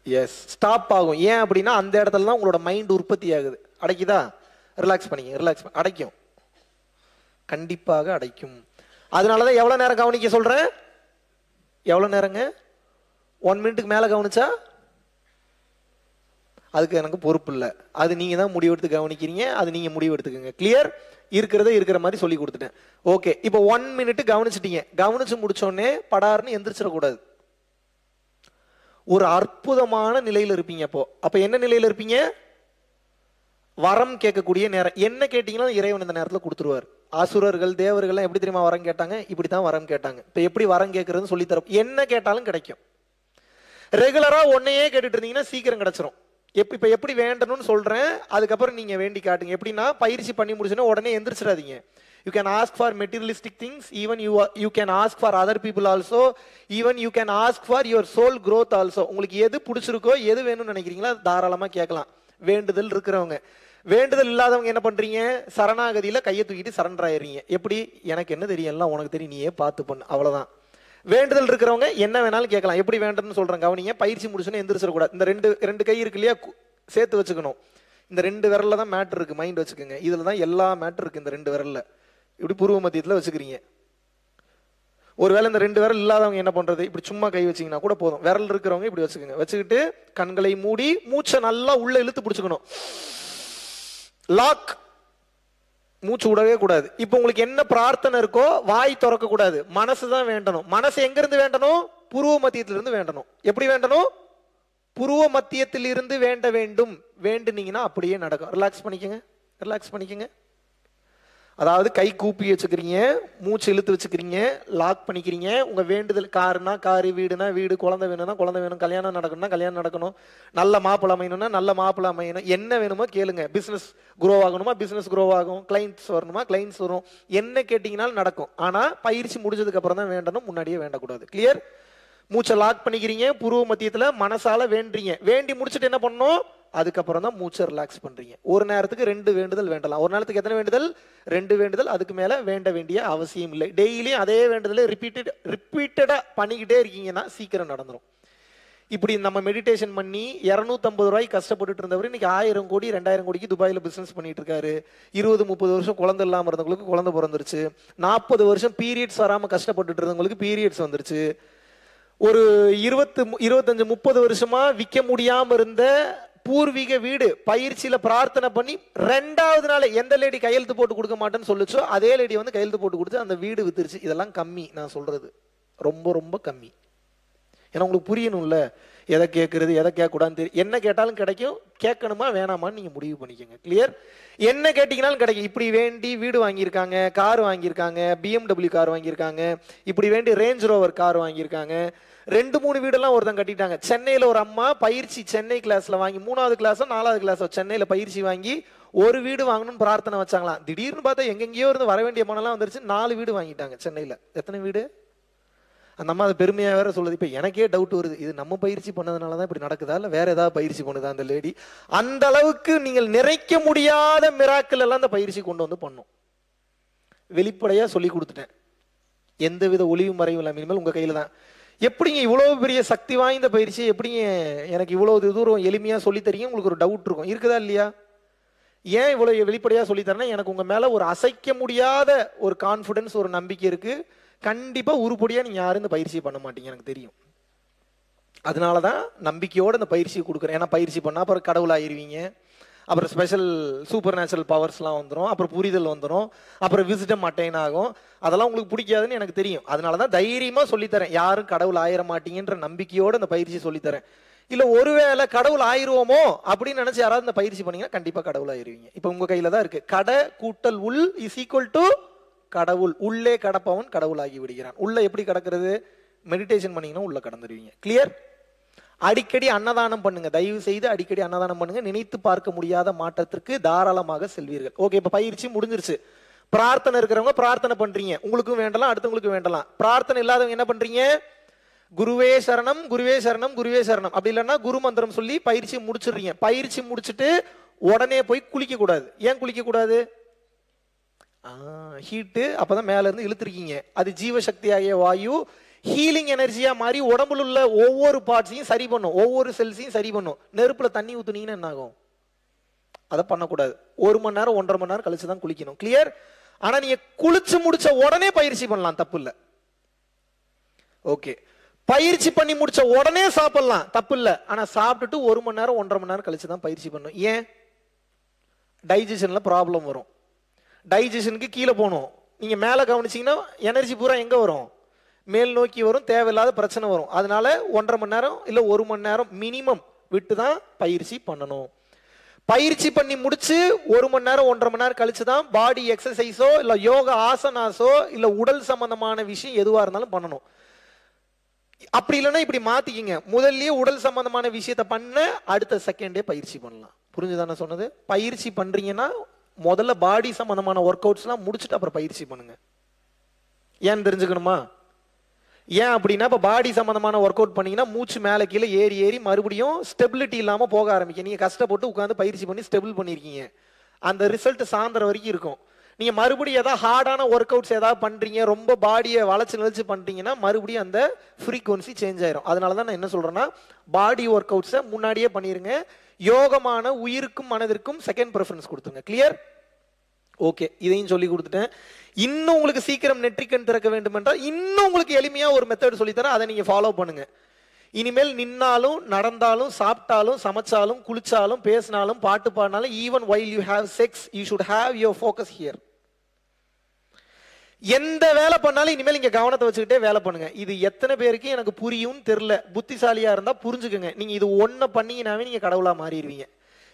Speaker 1: எஸ். ஸ்டாப் ஆகும். ஏன் அப்படின்னா அந்த இடத்துல தான் உங்களோட மைண்ட் உற்பத்தி ஆகுது. அடைக்குதா? ரிலாக்ஸ் பண்ணிக்க. அடைக்கும், கண்டிப்பாக அடைக்கும். அதனாலதான் எவ்வளவு நேரம் கவனிக்க சொல்றேன். எவ்வளவு நேரங்க? 1 மினிட்டுக்கு மேல கவனிச்சா அதுக்கு எனக்கு பொறுப்பு இல்லை. அது நீங்க தான் முடிவெடுத்து கவனிக்கிறீங்க. அது நீங்க முடிவெடுத்துக்கங்க. கிளியர்? இருக்கிற மாதிரி சொல்லி கொடுத்துட்டேன். ஓகே. இப்போ 1 மினிட் கவனிச்சிட்டீங்க. கவனிச்சு முடிச்சோடனே படார்னு எந்திரிச்சிடக்கூடாது. ஒரு அற்புதமான நிலையில இருப்பீங்க. அப்ப என்ன நிலையில இருப்பீங்க? வரம் கேட்கக்கூடிய நேரம். என்ன கேட்டீங்கன்னா இறைவன் இந்த நேரத்தில் கொடுத்துருவார். அசுரர்கள் தேவர்கள் எப்படி தெரியுமா வரம் கேட்டாங்க? இப்படித்தான் வரம் கேட்டாங்க. இப்ப எப்படி வரம் கேட்கறதுன்னு சொல்லி தர. என்ன கேட்டாலும் கிடைக்கும். ரெகுலரா ஒன்னையே கேட்டுட்டு இருந்தீங்கன்னா சீக்கிரம் கிடைச்சிரும். இப்ப எப்படி வேண்டணும்னு சொல்றேன், அதுக்கப்புறம் நீங்க வேண்டி காட்டுங்க. எப்படின்னா பயிற்சி பண்ணி முடிச்சுன்னா உடனே எந்திரிச்சிடாதீங்க. You can ask for materialistic things, even you can ask for other people also, even you can ask for your soul growth also. உங்களுக்கு எது பிடிச்சிருக்கோ, எது வேணும்னு நினைக்கிறீங்களோ தாராளமா கேட்கலாம். வேண்டுதல் இருக்கிறவங்க. வேண்டுதல் இல்லாதவங்க என்ன பண்றீங்க? சரணாகதியில கையை தூக்கிட்டு சரண்டர் ஆயிடுறீங்க. எப்படி? எனக்கு என்ன தெரியும், எல்லாம் உனக்கு தெரியும், நீயே பார்த்து பண்ணு, அவ்வளவுதான். வேண்டுதல் இருக்கிறவங்க என்ன வேணாலும் கேட்கலாம். எப்படி வேண்டுன்னு சொல்றேன் கவனிங்க. பயிற்சி முடிச்சுன்னு எந்திரிச்சிடக்கூடாது. இந்த ரெண்டு கை இருக்கு இல்லையா, சேர்த்து வச்சுக்கணும். இந்த 2 விரல்ல தான் மேட்டர் இருக்கு, மைண்ட் வச்சுக்கோங்க. இதுல தான் எல்லா மேட்டர் இருக்கு. இந்த 2 விரல்ல இப்படி புருவ மத்தியத்தில் வச்சுக்கிறீங்க. ஒருவேளை இந்த 2 விரல் இல்லாதவங்க என்ன பண்றது, இப்படி சும்மா கை வச்சீங்கன்னா கூட போதும். விரல் இருக்கிறவங்க இப்படி வச்சுக்கோங்க. வச்சுக்கிட்டு கண்களை மூடி மூச்சை நல்லா உள்ள இழுத்து பிடிச்சுக்கணும். லாக், மூச்சு விடவே கூடாது. இப்போ உங்களுக்கு என்ன பிரார்த்தனை இருக்கோ வாய் திறக்க கூடாது, மனசு தான் வேண்டணும். மனசு எங்க இருந்து வேண்டணும்? புருவ மத்தியத்திலிருந்து வேண்டணும். எப்படி வேண்டணும்? புருவ மத்தியத்தில் இருந்து வேண்ட வேண்டும். வேண்டுனீங்கன்னா அப்படியே நடக்கும். ரிலாக்ஸ் பண்ணிக்கங்க, ரிலாக்ஸ் பண்ணிக்கங்க. அதாவது கை கூப்பி வச்சுக்கிறீங்க, மூச்சு இழுத்து வச்சுக்கிறீங்க, லாக் பண்ணிக்கிறீங்க. உங்க வேண்டுதல் காருனா காரு, வீடுனா வீடு, குழந்தை வேணும்னா குழந்தை வேணும், கல்யாணம் நடக்கணும்னா கல்யாணம் நடக்கணும், நல்ல மாப்பிள்ளை அமையணும்னா நல்ல மாப்பிள்ளை அமையணும். என்ன வேணுமோ கேளுங்க. பிசினஸ் குரோ ஆகணுமா பிசினஸ் குரோ ஆகும், கிளைண்ட்ஸ் வரணுமா கிளைண்ட்ஸ் வரும். என்ன கேட்டீங்கன்னாலும் நடக்கும். ஆனா பயிற்சி முடிஞ்சதுக்கு அப்புறம் தான் வேண்டணும், முன்னாடியே வேண்டக்கூடாது. கிளியர்? மூச்சை லாக் பண்ணிக்கிறீங்க, புருவ மத்தியத்துல மனசால வேண்டுறீங்க. வேண்டி முடிச்சுட்டு என்ன பண்ணணும்? அதுக்கப்புறம் தான் மூச்சை ரிலாக்ஸ் பண்றீங்க. ஒரு நேரத்துக்கு 2 வேண்டுதல் வேண்டலாம். ஒரு நேரத்துக்கு எத்தனை வேண்டுதல்? 2 வேண்டுதல். அதுக்கு மேல வேண்ட வேண்டிய அவசியம் இல்லை. டெய்லியும் அதே வேண்டுதலை ரிப்பீட்டடா பண்ணிக்கிட்டே இருக்கீங்கன்னா சீக்கிரம் நடந்துரும். இப்படி நம்ம மெடிடேஷன் பண்ணி 250 ரூபாய்க்கு கஷ்டப்பட்டு இருந்தவர் இன்னைக்கு 1000 கோடி 2000 கோடிக்கு துபாயில பிசினஸ் பண்ணிட்டு இருக்காரு. 20-30 வருஷம் குழந்தை இல்லாம இருந்தவங்களுக்கு குழந்தை பிறந்துருச்சு. 40 வருஷம் பீரியட்ஸ் வராம கஷ்டப்பட்டு இருந்தவங்களுக்கு பீரியட்ஸ் வந்துருச்சு. ஒரு 25-30 வருஷமா விற்க முடியாம இருந்த பூர்வீக வீடு பயிற்சியில பிரார்த்தனை பண்ணி 2வது நாள் எந்த லேடி கையெழுத்து போட்டு கொடுக்க மாட்டேன்னு சொல்லுச்சோ அதே லேடி வந்து கையெழுத்து போட்டு கொடுத்து அந்த வீடு வித்துருச்சு. இதெல்லாம் கம்மி, நான் சொல்றது ரொம்ப ரொம்ப கம்மி. ஏன்னா உங்களுக்கு புரியணும்ல, எதை கேட்கறது எதை கேட்கக்கூடாதுன்னு தெரியும். என்ன கேட்டாலும் கிடைக்கும், கேட்கணுமா வேணாமான்னு நீங்க முடிவு பண்ணிக்கோங்க. கிளியர்? என்ன கேட்டீங்கன்னாலும் கிடைக்கும். இப்படி வேண்டி வீடு வாங்கியிருக்காங்க, கார் வாங்கியிருக்காங்க, BMW கார் வாங்கியிருக்காங்க, இப்படி வேண்டி ரேஞ்ச் ரோவர் கார் வாங்கியிருக்காங்க. 2-3 வீடெல்லாம் ஒருத்தன் கட்டிட்டாங்க. சென்னையில ஒரு அம்மா பயிற்சி சென்னை கிளாஸ்ல வாங்கி 3வது கிளாஸோ 4வது கிளாஸோ சென்னையில பயிற்சி வாங்கி ஒரு வீடு வாங்கணும்னு பிரார்த்தனை வச்சாங்களாம். திடீர்னு பார்த்தா எங்கெங்கயோ இருந்து வர வேண்டிய பணம்லாம் வந்துருச்சு. 4 வீடு வாங்கிட்டாங்க சென்னையில. எத்தனை வீடு? அந்த அம்மா அதை பெருமையா வேற சொல்லுது. இப்ப எனக்கே டவுட் வருது, இது நம்ம பயிற்சி பண்ணதுனாலதான் இப்படி நடக்குதா இல்ல வேற ஏதாவது பயிற்சி பண்ணுதா அந்த லேடி? அந்த அளவுக்கு நீங்கள் நிறைக்க முடியாத மிராக்கள் எல்லாம் அந்த பயிற்சி கொண்டு வந்து பண்ணும். வெளிப்படையா சொல்லி கொடுத்துட்டேன். எந்தவித ஒளிவு மறைவு இல்லாம இனிமேல் உங்க கையில தான். எப்படிங்க இவ்வளவு பெரிய சக்தி வாய்ந்த பயிற்சி எப்படிங்க எனக்கு இவ்வளவு தூரம் எளிமையா சொல்லி தரீங்க? உங்களுக்கு ஒரு டவுட் இருக்கும், இருக்குதா இல்லையா? ஏன் இவ்வளவு வெளிப்படையா சொல்லி தரேன்னா எனக்கு உங்க மேல ஒரு அசைக்க முடியாத ஒரு கான்பிடன்ஸ், ஒரு நம்பிக்கை இருக்கு. கண்டிப்பா உருப்படியா நீங்க யாரும் இந்த பயிற்சி பண்ண மாட்டீங்க, எனக்கு தெரியும். அதனாலதான் நம்பிக்கையோட இந்த பயிற்சியை கொடுக்குறேன். ஏன்னா பயிற்சி பண்ணா அப்புறம் கடவுள் ஆயிருவீங்க, அப்புறம் ஸ்பெஷல் சூப்பர் நேச்சுரல் பவர்ஸ்லாம் வந்துடும், அப்புறம் புரிதல் வந்துடும், அப்புறம் விசிடம் அட்டைன் ஆகும். அதெல்லாம் உங்களுக்கு பிடிக்காதுன்னு எனக்கு தெரியும். அதனாலதான் தைரியமா சொல்லித்தரேன். யாரும் கடவுள் ஆயிர மாட்டீங்கன்ற நம்பிக்கையோட இந்த பயிற்சி சொல்லித்தரேன். இல்ல ஒருவேளை கடவுள் ஆயிருவோமோ அப்படின்னு நினைச்சு யாராவது இந்த பயிற்சி பண்ணீங்கன்னா கண்டிப்பா கடவுள் ஆயிருவீங்க. இப்ப உங்க கையில தான் இருக்கு. கடை கூட்டல் உள் இஸ் ஈக்குவல் டு கடவுள். உள்ளே கடப்பவன் கடவுள் ஆகி விடுகிறான். உள்ள எப்படி கடக்கிறது? மெடிடேஷன் பண்ணீங்கன்னா உள்ள கடந்துருவீங்க. கிளியர்? அடிக்கடி அன்னதானம் பண்ணுங்க, தயவு செய்து அடிக்கடி அன்னதானம் பண்ணுங்க. நினைத்து பார்க்க முடியாத மாற்றத்திற்கு தாராளமாக செல்வீர்கள். ஓகே, இப்ப பயிற்சி முடிஞ்சிருச்சு. பிரார்த்தனை இருக்கிறவங்க பிரார்த்தனை பண்றீங்க, உங்களுக்கும் வேண்டலாம் அடுத்தவங்களுக்கு வேண்டலாம். பிரார்த்தனை இல்லாதவங்க என்ன பண்றீங்க? குருவே சரணம் குருவே சரணம் குருவே சரணம், அப்படி இல்லைன்னா குரு மந்திரம் சொல்லி பயிற்சி முடிச்சிடுறீங்க. பயிற்சி முடிச்சுட்டு உடனே போய் குளிக்க கூடாது. ஏன் குளிக்க கூடாது? ஹீட்டு அப்பதான் மேல இருந்து இழுத்துருக்கீங்க. அது ஜீவசக்தியாகிய வாயு ஹீலிங் எனர்ஜியா மாறி உடம்புல உள்ள ஒவ்வொரு பார்ட்ஸையும் சரி பண்ணும், ஒவ்வொரு செல்ஸையும் சரி பண்ணும். நெருப்புல தண்ணி ஊத்துனீங்கன்னா என்ன ஆகும்? அதை பண்ணக்கூடாது. 1 மணி நேரம் 1.5 மணி நேரம் கழிச்சுதான் குளிக்கணும். கிளியர்? ஆனா நீங்க குளிச்சு முடிச்ச உடனே பயிற்சி பண்ணலாம், தப்பு இல்ல. ஓகே, பயிற்சி பண்ணி முடிச்ச உடனே சாப்பிடலாம், தப்பு இல்ல. ஆனா சாப்பிட்டுட்டு 1 மணி நேரம் 1.5 மணி நேரம் கழிச்சுதான் பயிற்சி பண்ணணும். ஏன்? டைஜஷன்ல ப்ராப்ளம் வரும். டைஜஷனுக்கு கீழே போகணும். நீங்க மேல கவனிச்சீங்கன்னா எனர்ஜி பூரா எங்க வரும்? மேல் நோக்கி வரும், தேவையில்லாத பிரச்சனை வரும். அதனால 1.5 மணி நேரம் இல்ல 1 மணி நேரம் மினிமம் விட்டு தான் பயிற்சி பண்ணணும். பயிற்சி பண்ணி முடிச்சு 1 மணி நேரம் 1.5 மணி நேரம் கழிச்சுதான் பாடி எக்ஸசைஸோ இல்ல யோகா ஆசனாஸோ இல்ல உடல் சம்பந்தமான விஷயம் எதுவா இருந்தாலும் பண்ணணும். அப்படி இல்லைன்னா இப்படி மாத்திக்கிங்க. முதல்லயே உடல் சம்பந்தமான விஷயத்த பண்ண அடுத்த செகண்டே பயிற்சி பண்ணலாம். புரிஞ்சுதானே சொன்னது? பயிற்சி பண்றீங்கன்னா முதல்ல பாடி சம்பந்தமான ஒர்க் அவுட்ஸ் எல்லாம் முடிச்சுட்டு அப்புறம் பயிற்சி பண்ணுங்க. ஏன்னு தெரிஞ்சுக்கணுமா? ஏன் அப்படின்னா இப்ப பாடி சம்பந்தமான ஒர்க் அவுட் பண்ணீங்கன்னா மூச்சு மேல கீழே ஏறி ஏறி மறுபடியும் ஸ்டெபிலிட்டி இல்லாம போக ஆரம்பிக்கும். நீங்க கஷ்டப்பட்டு உட்காந்து பயிற்சி பண்ணி ஸ்டெபிள் பண்ணிருக்கீங்க, அந்த ரிசல்ட் சாயந்தரம் வரைக்கும் இருக்கும். நீங்க மறுபடியும் ஏதாவது ஹார்டான ஒர்க் அவுட்ஸ் ஏதாவது பண்றீங்க, ரொம்ப பாடியை வளைச்சு நிலச்சு பண்றீங்கன்னா மறுபடியும் அந்த ஃப்ரீக்வன்சி சேஞ்ச் ஆயிரும். அதனாலதான் நான் என்ன சொல்றேன்னா, பாடி ஒர்க் அவுட்ஸை முன்னாடியே பண்ணிருங்க. யோகமான உயிருக்கும் மனதிற்கும் செகண்ட் ப்ரிஃபரன்ஸ் கொடுத்துருங்க. கிளியர்? ஓகே, இதையும் சொல்லி கொடுத்துட்டேன். இன்னும் உங்களுக்கு சீக்கிரம் நெற்றிக்கண் திறக்க வேண்டும் என்றால் இன்னும் உங்களுக்கு எளிமையா ஒரு மெத்தட் சொல்லித்தரேன், அதை நீங்க ஃபாலோ பண்ணுங்க. இனிமேல் நின்னாலும் நடந்தாலும் சாப்பிட்டாலும் சமைச்சாலும் குளிச்சாலும் பேசினாலும் பாட்டு பாடினாலும், even while you have sex you should have your focus here. எந்த வேலை பண்ணாலும் இனிமேல் இங்க கவனத்தை வச்சுக்கிட்டே வேலை பண்ணுங்க. இது எத்தனை பேருக்கு எனக்கு புரியும் தெரியல. புத்திசாலியா இருந்தா புரிஞ்சுக்குங்க. நீங்க இது ஒன்ன பண்ணீங்கன்னாவே நீங்க கடவுளா மாறிடுவீங்க.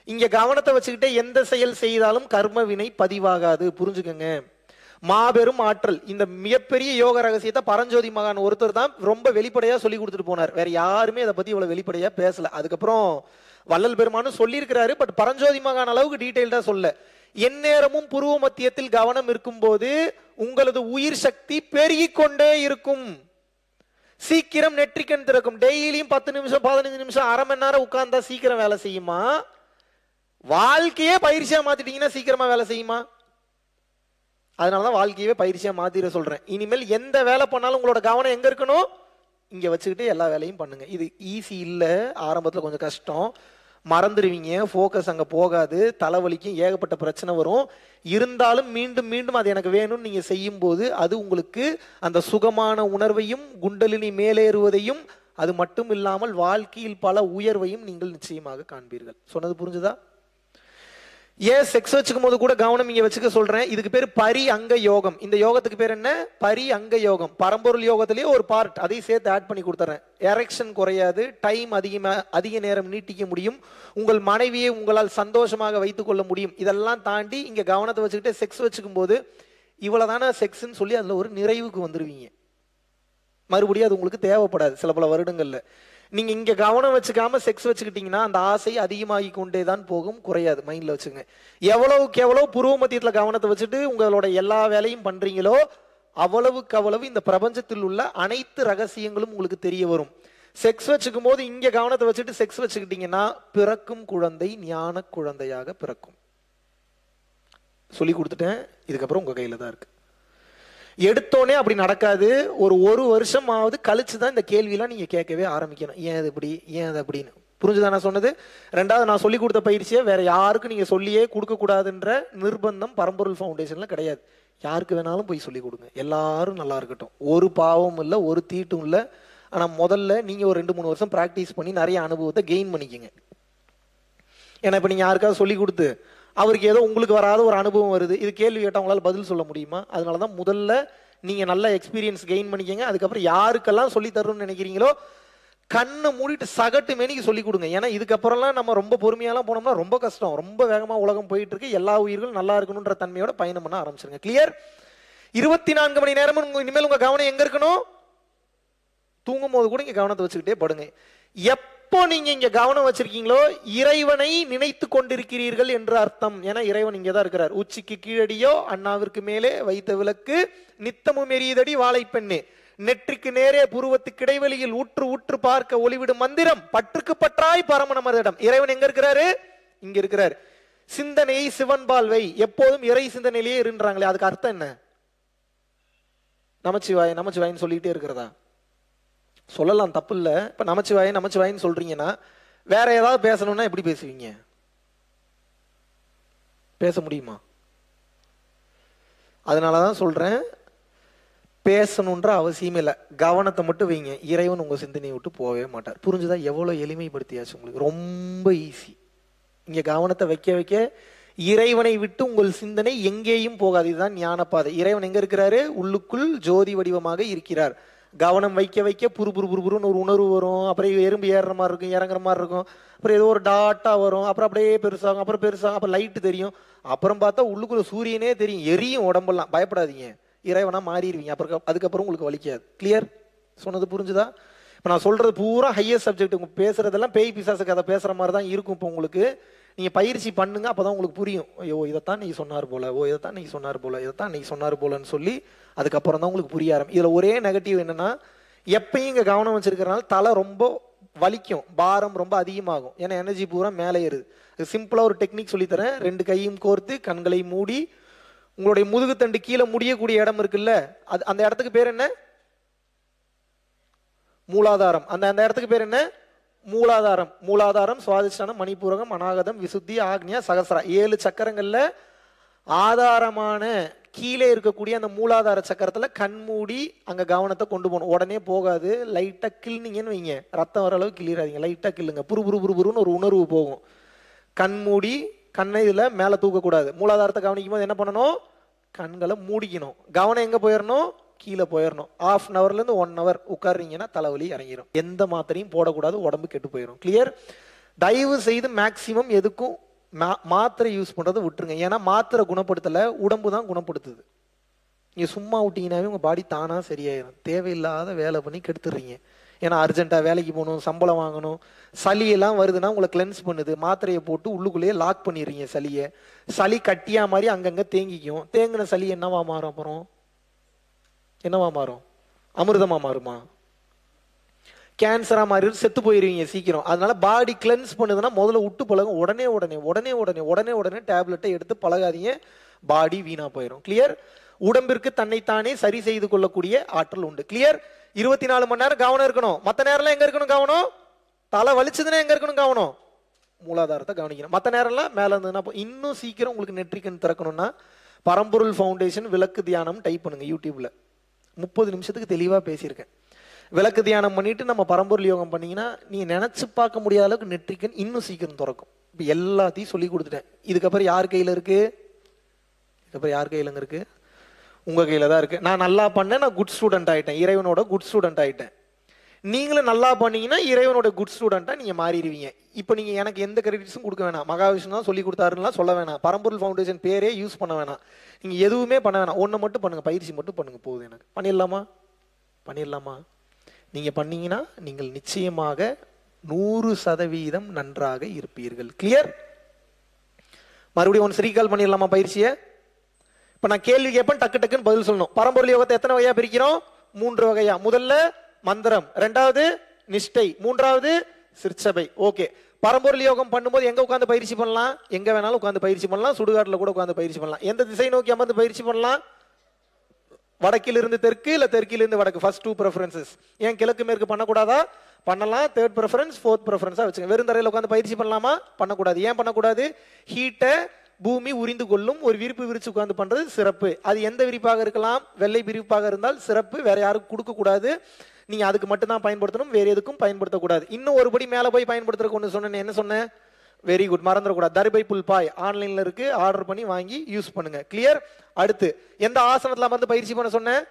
Speaker 1: இங்க கவனத்தை வச்சுக்கிட்டே எந்த செயல் செய்தாலும் கர்ம வினை பதிவாகாது. புரிஞ்சுக்கங்க. மாபெரும் ஆற்றல். இந்த மிகப்பெரிய யோக ரகசியத்தை பரஞ்சோதி மகான் ஒருத்தர் தான் ரொம்ப வெளிப்படையா சொல்லி கொடுத்துட்டு போனார். வேற யாருமே அதை பத்தி இவ்வளவு வெளிப்படையா பேசல. அதுக்கப்புறம் வள்ளல் பெருமானும் சொல்லி இருக்கிறாரு. பட் பரஞ்சோதி மகான் அளவுக்கு டீடைல்டா சொல்ல. எந்நேரமும் புருவ மத்தியத்தில் கவனம் இருக்கும் போது உங்களது உயிர் சக்தி பெருகிக் கொண்டே இருக்கும். சீக்கிரம் நெற்றிக்கண் திறக்கும். டெய்லியும் 10 நிமிஷம் 15 நிமிஷம் அரை மணி நேரம் உட்கார்ந்தா சீக்கிரம் வேலை செய்யுமா? வாழ்க்கையே பயிற்சியா மாத்திட்டீங்கன்னா சீக்கிரமா வேலை செய்யுமா? அதனாலதான் வாழ்க்கையவே பயிற்சியா மாத்திர சொல்றேன். இனிமேல் எந்த வேலை பண்ணாலும் உங்களோட கவனம் எங்க இருக்கணும்? இங்க வச்சுக்கிட்டு எல்லா வேலையும் பண்ணுங்க. இது ஈஸி இல்ல, ஆரம்பத்துல கொஞ்சம் கஷ்டம், மறந்துடுவீங்க, ஃபோக்கஸ் அங்க போகாது, தலைவலிக்கும், ஏகப்பட்ட பிரச்சனை வரும். இருந்தாலும் மீண்டும் மீண்டும் அது எனக்கு வேணும்னு நீங்க செய்யும் போது அது உங்களுக்கு அந்த சுகமான உணர்வையும் குண்டலினி மேலேறுவதையும் அது மட்டும் இல்லாமல் வாழ்க்கையில் பல உயர்வையும் நீங்கள் நிச்சயமாக காண்பீர்கள். சொன்னது புரிஞ்சுதா? ஏன் செக்ஸ் வச்சுக்கும் போது கூட கவனம் இங்க வச்சுக்க சொல்றேன். இதுக்கு பேர் பரி அங்க யோகம். இந்த யோகத்துக்கு பேர் என்ன? பரி அங்க யோகம். பரம்பொருள் யோகத்திலேயே ஒரு பார்ட், அதையும் சேர்த்து ஆட் பண்ணி கொடுத்துறேன். எரெக்ஷன் குறையாது, டைம் அதிக நேரம் நீட்டிக்க முடியும், உங்கள் மனைவியை உங்களால் சந்தோஷமாக வைத்துக் கொள்ள முடியும். இதெல்லாம் தாண்டி இங்க கவனத்தை வச்சுக்கிட்டு செக்ஸ் வச்சுக்கும் போது இவ்வளவுதான செக்ஸ்ன்னு சொல்லி அதுல ஒரு நிறைவுக்கு வந்துருவீங்க. மறுபடியும் அது உங்களுக்கு தேவைப்படாது சில பல வருடங்கள்ல. நீங்க இங்க கவனம் வச்சுக்காம செக்ஸ் வச்சுக்கிட்டீங்கன்னா அந்த ஆசை அதிகமாகி கொண்டே தான் போகும், குறையாது. மைண்ட்ல வச்சுங்க. எவ்வளவுக்கு எவ்வளவு புருவ மத்தியத்துல கவனத்தை வச்சுட்டு உங்களோட எல்லா வேலையும் பண்றீங்களோ அவ்வளவுக்கு அவ்வளவு இந்த பிரபஞ்சத்தில் உள்ள அனைத்து ரகசியங்களும் உங்களுக்கு தெரிய வரும். செக்ஸ் வச்சுக்கும் போது இங்க கவனத்தை வச்சுட்டு செக்ஸ் வச்சுக்கிட்டீங்கன்னா பிறக்கும் குழந்தை ஞான குழந்தையாக பிறக்கும். சொல்லி கொடுத்துட்டேன். இதுக்கப்புறம் உங்க கையில தான் இருக்கு. எடுத்தோடனே அப்படி நடக்காது. ஒரு வருஷமாவது கழிச்சுதான் இந்த கேள்வியெல்லாம் நீங்க கேட்கவே ஆரம்பிக்கணும். ஏன் அது இப்படி, ஏன் அது அப்படின்னு. புரிஞ்சுதான் நான் சொன்னது? ரெண்டாவது, நான் சொல்லி கொடுத்த பயிற்சியை வேற யாருக்கும் நீங்க சொல்லியே கொடுக்க கூடாதுன்ற நிர்பந்தம் பரம்பொருள் ஃபவுண்டேஷன்ல கிடையாது. யாருக்கு வேணாலும் போய் சொல்லி கொடுங்க, எல்லாரும் நல்லா இருக்கட்டும். ஒரு பாவமும் இல்லை, ஒரு தீட்டும் இல்லை. ஆனா முதல்ல நீங்க ஒரு 2-3 வருஷம் பிராக்டிஸ் பண்ணி நிறைய அனுபவத்தை கெயின் பண்ணிக்கங்க. ஏன்னா இப்ப நீங்க யாருக்காவது சொல்லி கொடுத்து அவருக்கு ஏதோ உங்களுக்கு வராத ஒரு அனுபவம் வருது, இது கேள்வி கேட்டால் உங்களால் பதில் சொல்ல முடியுமா? அதனாலதான் முதல்ல நீங்க நல்ல எக்ஸ்பீரியன்ஸ் கெயின் பண்ணிக்கங்க. அதுக்கப்புறம் யாருக்கெல்லாம் சொல்லி தரணும்னு நினைக்கிறீங்களோ கண்ணை மூடிட்டு சகட்டு மேனிக்கு சொல்லி கொடுங்க. ஏன்னா இதுக்கப்புறம்லாம் நம்ம ரொம்ப பொறுமையாலாம் போனோம்னா ரொம்ப கஷ்டம். ரொம்ப வேகமா உலகம் போயிட்டு இருக்கு. எல்லா உயிர்களும் நல்லா இருக்கணும்ன்ற தன்மையோட பயணம் பண்ண ஆரம்பிச்சிருங்க. கிளியர்? 24 மணி நேரமும் இனிமேல் உங்க கவனம் எங்க இருக்கணும்? தூங்கும் போது கூட இங்க கவனத்தை வச்சுக்கிட்டே படுங்க. எப்போ நீங்க இங்க கவனம் வச்சிருக்கீங்களோ இறைவனை நினைத்து கொண்டிருக்கிறீர்கள் என்று அர்த்தம். ஏன்னா இறைவன் இங்கதான் இருக்கிறார். உச்சிக்கு கீழடியோ அண்ணாவிற்கு மேலே வைத்த விளக்கு நித்தமும் எரியுதடி வாழைப்பெண்ணே, நெற்றிக்கு நேரே புருவத்துக்கு இடைவெளியில் ஊற்று ஊற்று பார்க்க ஒளிவிடும் மந்திரம் பற்றுக்கு பற்றாய் பரமனமரிடம். இறைவன் எங்க இருக்கிறாரு? இங்க இருக்கிறார். சிந்தனையை சிவன்பால் வை, எப்போதும் இறை சிந்தனையிலேயே இருன்றாங்களே, அதுக்கு அர்த்தம் என்ன? நமச்சிவாய் நமச்சிவாயின்னு சொல்லிட்டே இருக்கிறதா? சொல்லலாம், தப்பு இல்லை. இப்ப நமச்சிவாயின்னு சொல்றீங்கன்னா வேற ஏதாவது பேசணும்னா எப்படி பேசுவீங்க? பேச முடியுமா? அதனாலதான் சொல்றேன், பேசணுன்ற அவசியமே இல்லை, கவனத்தை மட்டும் வைங்க. இறைவன் உங்க சிந்தனையை விட்டு போகவே மாட்டார். புரிஞ்சுதா? எவ்வளவு எளிமைப்படுத்தியாச்சு உங்களுக்கு, ரொம்ப ஈஸி. இங்க கவனத்தை வைக்க வைக்க இறைவனை விட்டு உங்கள் சிந்தனை எங்கேயும் போகாது. இதுதான் ஞானப்பாதை. இறைவன் எங்க இருக்கிறாரு? உள்ளுக்குள் ஜோதி வடிவமாக இருக்கிறார். கவனம் வைக்க வைக்க புருன்னு ஒரு உணர்வு வரும். அப்புறம் எறும்பு ஏறுற மாதிரி இருக்கும், இறங்குற மாதிரி இருக்கும். அப்புறம் ஏதோ ஒரு டாட்டா வரும். அப்புறம் அப்படியே பெருசாகும், அப்புறம் பெருசாகும், அப்புறம் லைட்டு தெரியும். அப்புறம் பார்த்தா உள்ளுக்குள்ள சூரியனே தெரியும், எரியும் உடம்பெல்லாம். பயப்படாதீங்க, இறைவனா மாறிடுவீங்க. அப்புறம் அதுக்கப்புறம் உங்களுக்கு வலிக்காது. கிளியர்? சொன்னது புரிஞ்சுதா? இப்போ நான் சொல்றது பூரா ஹையர் சப்ஜெக்ட். உங்க பேசுறதெல்லாம் பேய் பிசாசு கதை பேசுற மாதிரி தான் இருக்கும். இப்போ உங்களுக்கு நீங்க பயிற்சி பண்ணுங்க, அப்பதான் உங்களுக்கு புரியும். ஐயோ இதைத்தான் நீங்க சொன்னார் போல, ஓ இதைத்தான் நீங்க சொன்னார் போல, இதைத்தான் நீங்க சொன்னார் போலன்னு சொல்லி அதுக்கப்புறம் தான் உங்களுக்கு புரிய ஆரம்பிக்கும். இதுல ஒரே நெகட்டிவ் என்னன்னா, எப்பயும் இங்க கவனம் வச்சிருக்கிறனால தலை ரொம்ப வலிக்கும், பாரம் ரொம்ப அதிகமாகும். ஏன்னா எனர்ஜி பூரா மேலே ஏறுது. சிம்பிளா ஒரு டெக்னிக் சொல்லித்தரேன். 2 கையும் கோர்த்து கண்களை மூடி உங்களுடைய முதுகுத்தண்டு கீழே முடியக்கூடிய இடம் இருக்குல்ல, அது அந்த இடத்துக்கு பேர் என்ன? மூலாதாரம். அந்த அந்த இடத்துக்கு பேர் என்ன? மூலாதாரம். மூலாதாரம், சுவாதிஷ்டானம், மணிப்பூரகம், அநாகதம், விசுத்தி, ஆக்னியா, சகசரா, 7 சக்கரங்கள்ல ஆதாரமான கீழே இருக்கக்கூடிய அந்த மூலாதார சக்கரத்துல கண்மூடி அங்க கவனத்தை கொண்டு போகணும். உடனே போகாது, லைட்டா கிள்னீங்கன்னு வைங்க, ரத்தம் வர அளவுக்கு கிளிறாதீங்க, லைட்டா கிள்ளுங்க, புருன்னு ஒரு உணர்வு போகும். கண்மூடி கண்ணை இதுல மேல தூக்கக்கூடாது. மூலாதாரத்தை கவனிக்கும் போது என்ன பண்ணணும்? கண்களை மூடிக்கணும். கவனம் எங்க போயிடணும்? கீழே போயிடணும். 1/2 hourல இருந்து 1 hour உட்கார்றீங்கன்னா தலைவலி இறங்கிடும். எந்த மாத்திரையும் போடக்கூடாது, உடம்பு கெட்டு போயிடும். கிளியர்? தயவு செய்து மேக்சிமம் எதுக்கும் மாத்திரை யூஸ் பண்றதை விட்டுருங்க. ஏன்னா மாத்திரை குணப்படுத்தல, உடம்பு தான் குணப்படுத்துது. நீங்க சும்மா விட்டீங்கன்னாவே உங்க பாடி தானா சரியாயிடும். தேவையில்லாத வேலை பண்ணி கெடுத்துடுறீங்க. ஏன்னா அர்ஜென்ட்டா வேலைக்கு போகணும், சம்பளம் வாங்கணும், சளியெல்லாம் வருதுன்னா உங்களை கிளென்ஸ் பண்ணுது. மாத்திரையை போட்டு உள்ளுக்குள்ளேயே லாக் பண்ணிடுறீங்க சளியை. சளி கட்டியா மாதிரி அங்கங்க தேங்கிக்கும். தேங்கின சளி என்னவா மாறும்? அப்புறம் என்னவா மாறும்? அமிர்தமா மாறுமா? கேன்சரா மாறி செத்து போயிருவீங்க சீக்கிரம். அதனால பாடி கிளென்ஸ் பண்ணுதுன்னா முதல்ல விட்டு பழகும். உடனே டேப்லெட்டை எடுத்து பழகாதீங்க, பாடி வீணா போயிடும். கிளியர்? உடம்பிற்கு தன்னைத்தானே சரி செய்து கொள்ளக்கூடிய ஆற்றல் உண்டு. கிளியர்? 24 மணி நேரம் கவனம் இருக்கணும். மற்ற நேரம்லாம் எங்க இருக்கணும் கவனம்? தலை வலிச்சதுன்னா எங்க இருக்கணும் கவனம்? மூலாதாரத்தை கவனிக்கணும். மற்ற நேரம்லாம் மேல இருந்ததுன்னா இன்னும் சீக்கிரம் உங்களுக்கு நெற்றிக்கண் திறக்கணும்னா பரம்பொருள் ஃபவுண்டேஷன் விளக்கு தியானம் டைப் பண்ணுங்க யூடியூப்ல. 30 நிமிஷத்துக்கு தெளிவா பேசியிருக்கேன். விளக்கு தியானம் பண்ணிட்டு நம்ம பரம்பொருள் யோகம் பண்ணீங்கன்னா நீங்க நினைச்சு பார்க்க முடியாத அளவுக்கு நெற்றிக்கண் இன்னும் சீக்கிரம் திறக்கும். இப்ப எல்லாத்தையும் சொல்லி கொடுத்துட்டேன். இதுக்கப்புறம் யார் கையில இருக்கு? இதுக்கப்புறம் யார் கையிலங்க இருக்கு? உங்க கையில தான் இருக்கு. நான் நல்லா பண்ணேன், நான் குட் ஸ்டூடெண்ட் ஆயிட்டேன், இறைவனோட குட் ஸ்டூடெண்ட் ஆயிட்டேன். நீங்களும் நல்லா பண்ணீங்கன்னா இறைவனோட குட் ஸ்டூடெண்டா நீங்க மாறிடுவீங்க. இப்ப நீங்க எனக்கு எந்த கிரெடிட்ஸும் கொடுக்க வேணாம். மகாவிஷ்ணு தான் சொல்லி கொடுத்தாருன்னா சொல்ல வேணாம். பரம்பொருள் ஃபவுண்டேஷன் பேரே யூஸ் பண்ண வேணாம். நீங்க எதுவுமே பண்ண வேணாம். ஒண்ணு மட்டும் பண்ணுங்க, பயிற்சி மட்டும் பண்ணுங்க போதும். எனக்கு பண்ணிடலாமா? நீங்க பண்ணீங்கன்னா நீங்கள் நிச்சயமாக 100% நன்றாக இருப்பீர்கள். கிளியர்? மறுபடியும் ஒன்று ரீகால் பண்ணிடலாமா பயிற்சியை? இப்ப நான் கேள்வி கேட்பேன், டக்குன்னு பதில் சொல்லணும். பரம்பொருள் யோகத்தை எத்தனை வகையா பிரிக்கிறோம்? 3 வகையா. முதல்ல மந்திரம், 2வது நிஷ்டை, 3வது சிற்சபை. ஓகே. பரம்பொருள் யோகம் பண்ணும்போது எங்க உட்காந்து பயிற்சி பண்ணலாம்? எங்க வேணாலும் உட்காந்து பயிற்சி பண்ணலாம். சுடுகாட்டில் கூட உட்காந்து பயிற்சி பண்ணலாம். எந்த திசை நோக்கி அமர்ந்து பயிற்சி பண்ணலாம்? வடக்கிலிருந்து தெற்கு, இல்ல தெற்கிலிருந்து வடக்கு. First 2 preferences. ஏன் கிழக்கு மேற்கு பண்ணக்கூடாதா? பண்ணலாம். 3rd preference, 4th preference வச்சுங்க. வெறும் தரையில் உட்காந்து பயிற்சி பண்ணலாமா? பண்ணக்கூடாது. ஏன் பண்ணக்கூடாது? ஹீட்டை பூமி உறிந்து கொள்ளும். ஒரு விரிப்பு விரிச்சு உட்கார்ந்து பண்றது சிறப்பு. அது எந்த விரிப்பாக இருக்கலாம்? வெள்ளை விரிப்பாக இருந்தால் சிறப்பு. வேற யாருக்கும் கொடுக்க கூடாது. நீங்க அதுக்கு மட்டும் தான் பயன்படுத்தணும், வேற எதுக்கும் பயன்படுத்தக்கூடாது. இன்னும் ஒருபடி மேல போய் பயன்படுத்துறதுக்கு ஒன்று சொன்னேன். என்ன சொன்னேன்? வெரி குட், மறந்துடக்கூடாது. தர்பை புல் பாய் ஆன்லைன்ல இருக்கு, ஆர்டர் பண்ணி வாங்கி யூஸ் பண்ணுங்க. கிளியர்? அடுத்து எந்த ஆசனத்துல அமர்ந்து பயிற்சி பண்ண சொன்னேன்?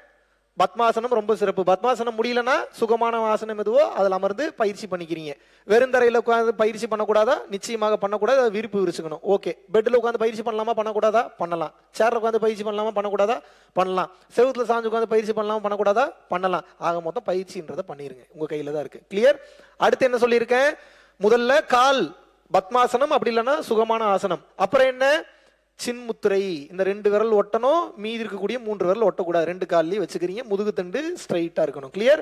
Speaker 1: பத்மாசனம் ரொம்ப சிறப்பு. பத்மாசனம் முடியலன்னா சுகமான ஆசனம் எதுவோ அதில் அமர்ந்து பயிற்சி பண்ணிக்கிறீங்க. வெறுந்தரையில் உட்காந்து பயிற்சி பண்ணக்கூடாதா? நிச்சயமாக பண்ணக்கூடாது. அதை விரிப்பு விரிச்சுக்கணும். ஓகே. பெட்டில் உட்காந்து பயிற்சி பண்ணலாமா? பண்ணக்கூடாதா? பண்ணலாம். சேர்ல உட்காந்து பயிற்சி பண்ணலாமா? பண்ணக்கூடாதா? பண்ணலாம். செவுத்துல சாஞ்சு உட்காந்து பயிற்சி பண்ணலாமா? பண்ணக்கூடாதா? பண்ணலாம். ஆக மொத்தம் பயிற்சின்றதை பண்ணிருங்க, உங்க கையில தான் இருக்கு. கிளியர்? அடுத்து என்ன சொல்லியிருக்கேன்? முதல்ல கால் பத்மாசனம், அப்படி இல்லைன்னா சுகமான ஆசனம். அப்புறம் என்ன? சின்முத்திரை. இந்த 2 விரல் ஒட்டணும், மீதி இருக்கக்கூடிய 3 விரல் ஒட்டக்கூடாது. 2 கால்லையும் வச்சுக்கிறீங்க. முதுகு தண்டு ஸ்ட்ரைட்டா இருக்கணும். கிளியர்?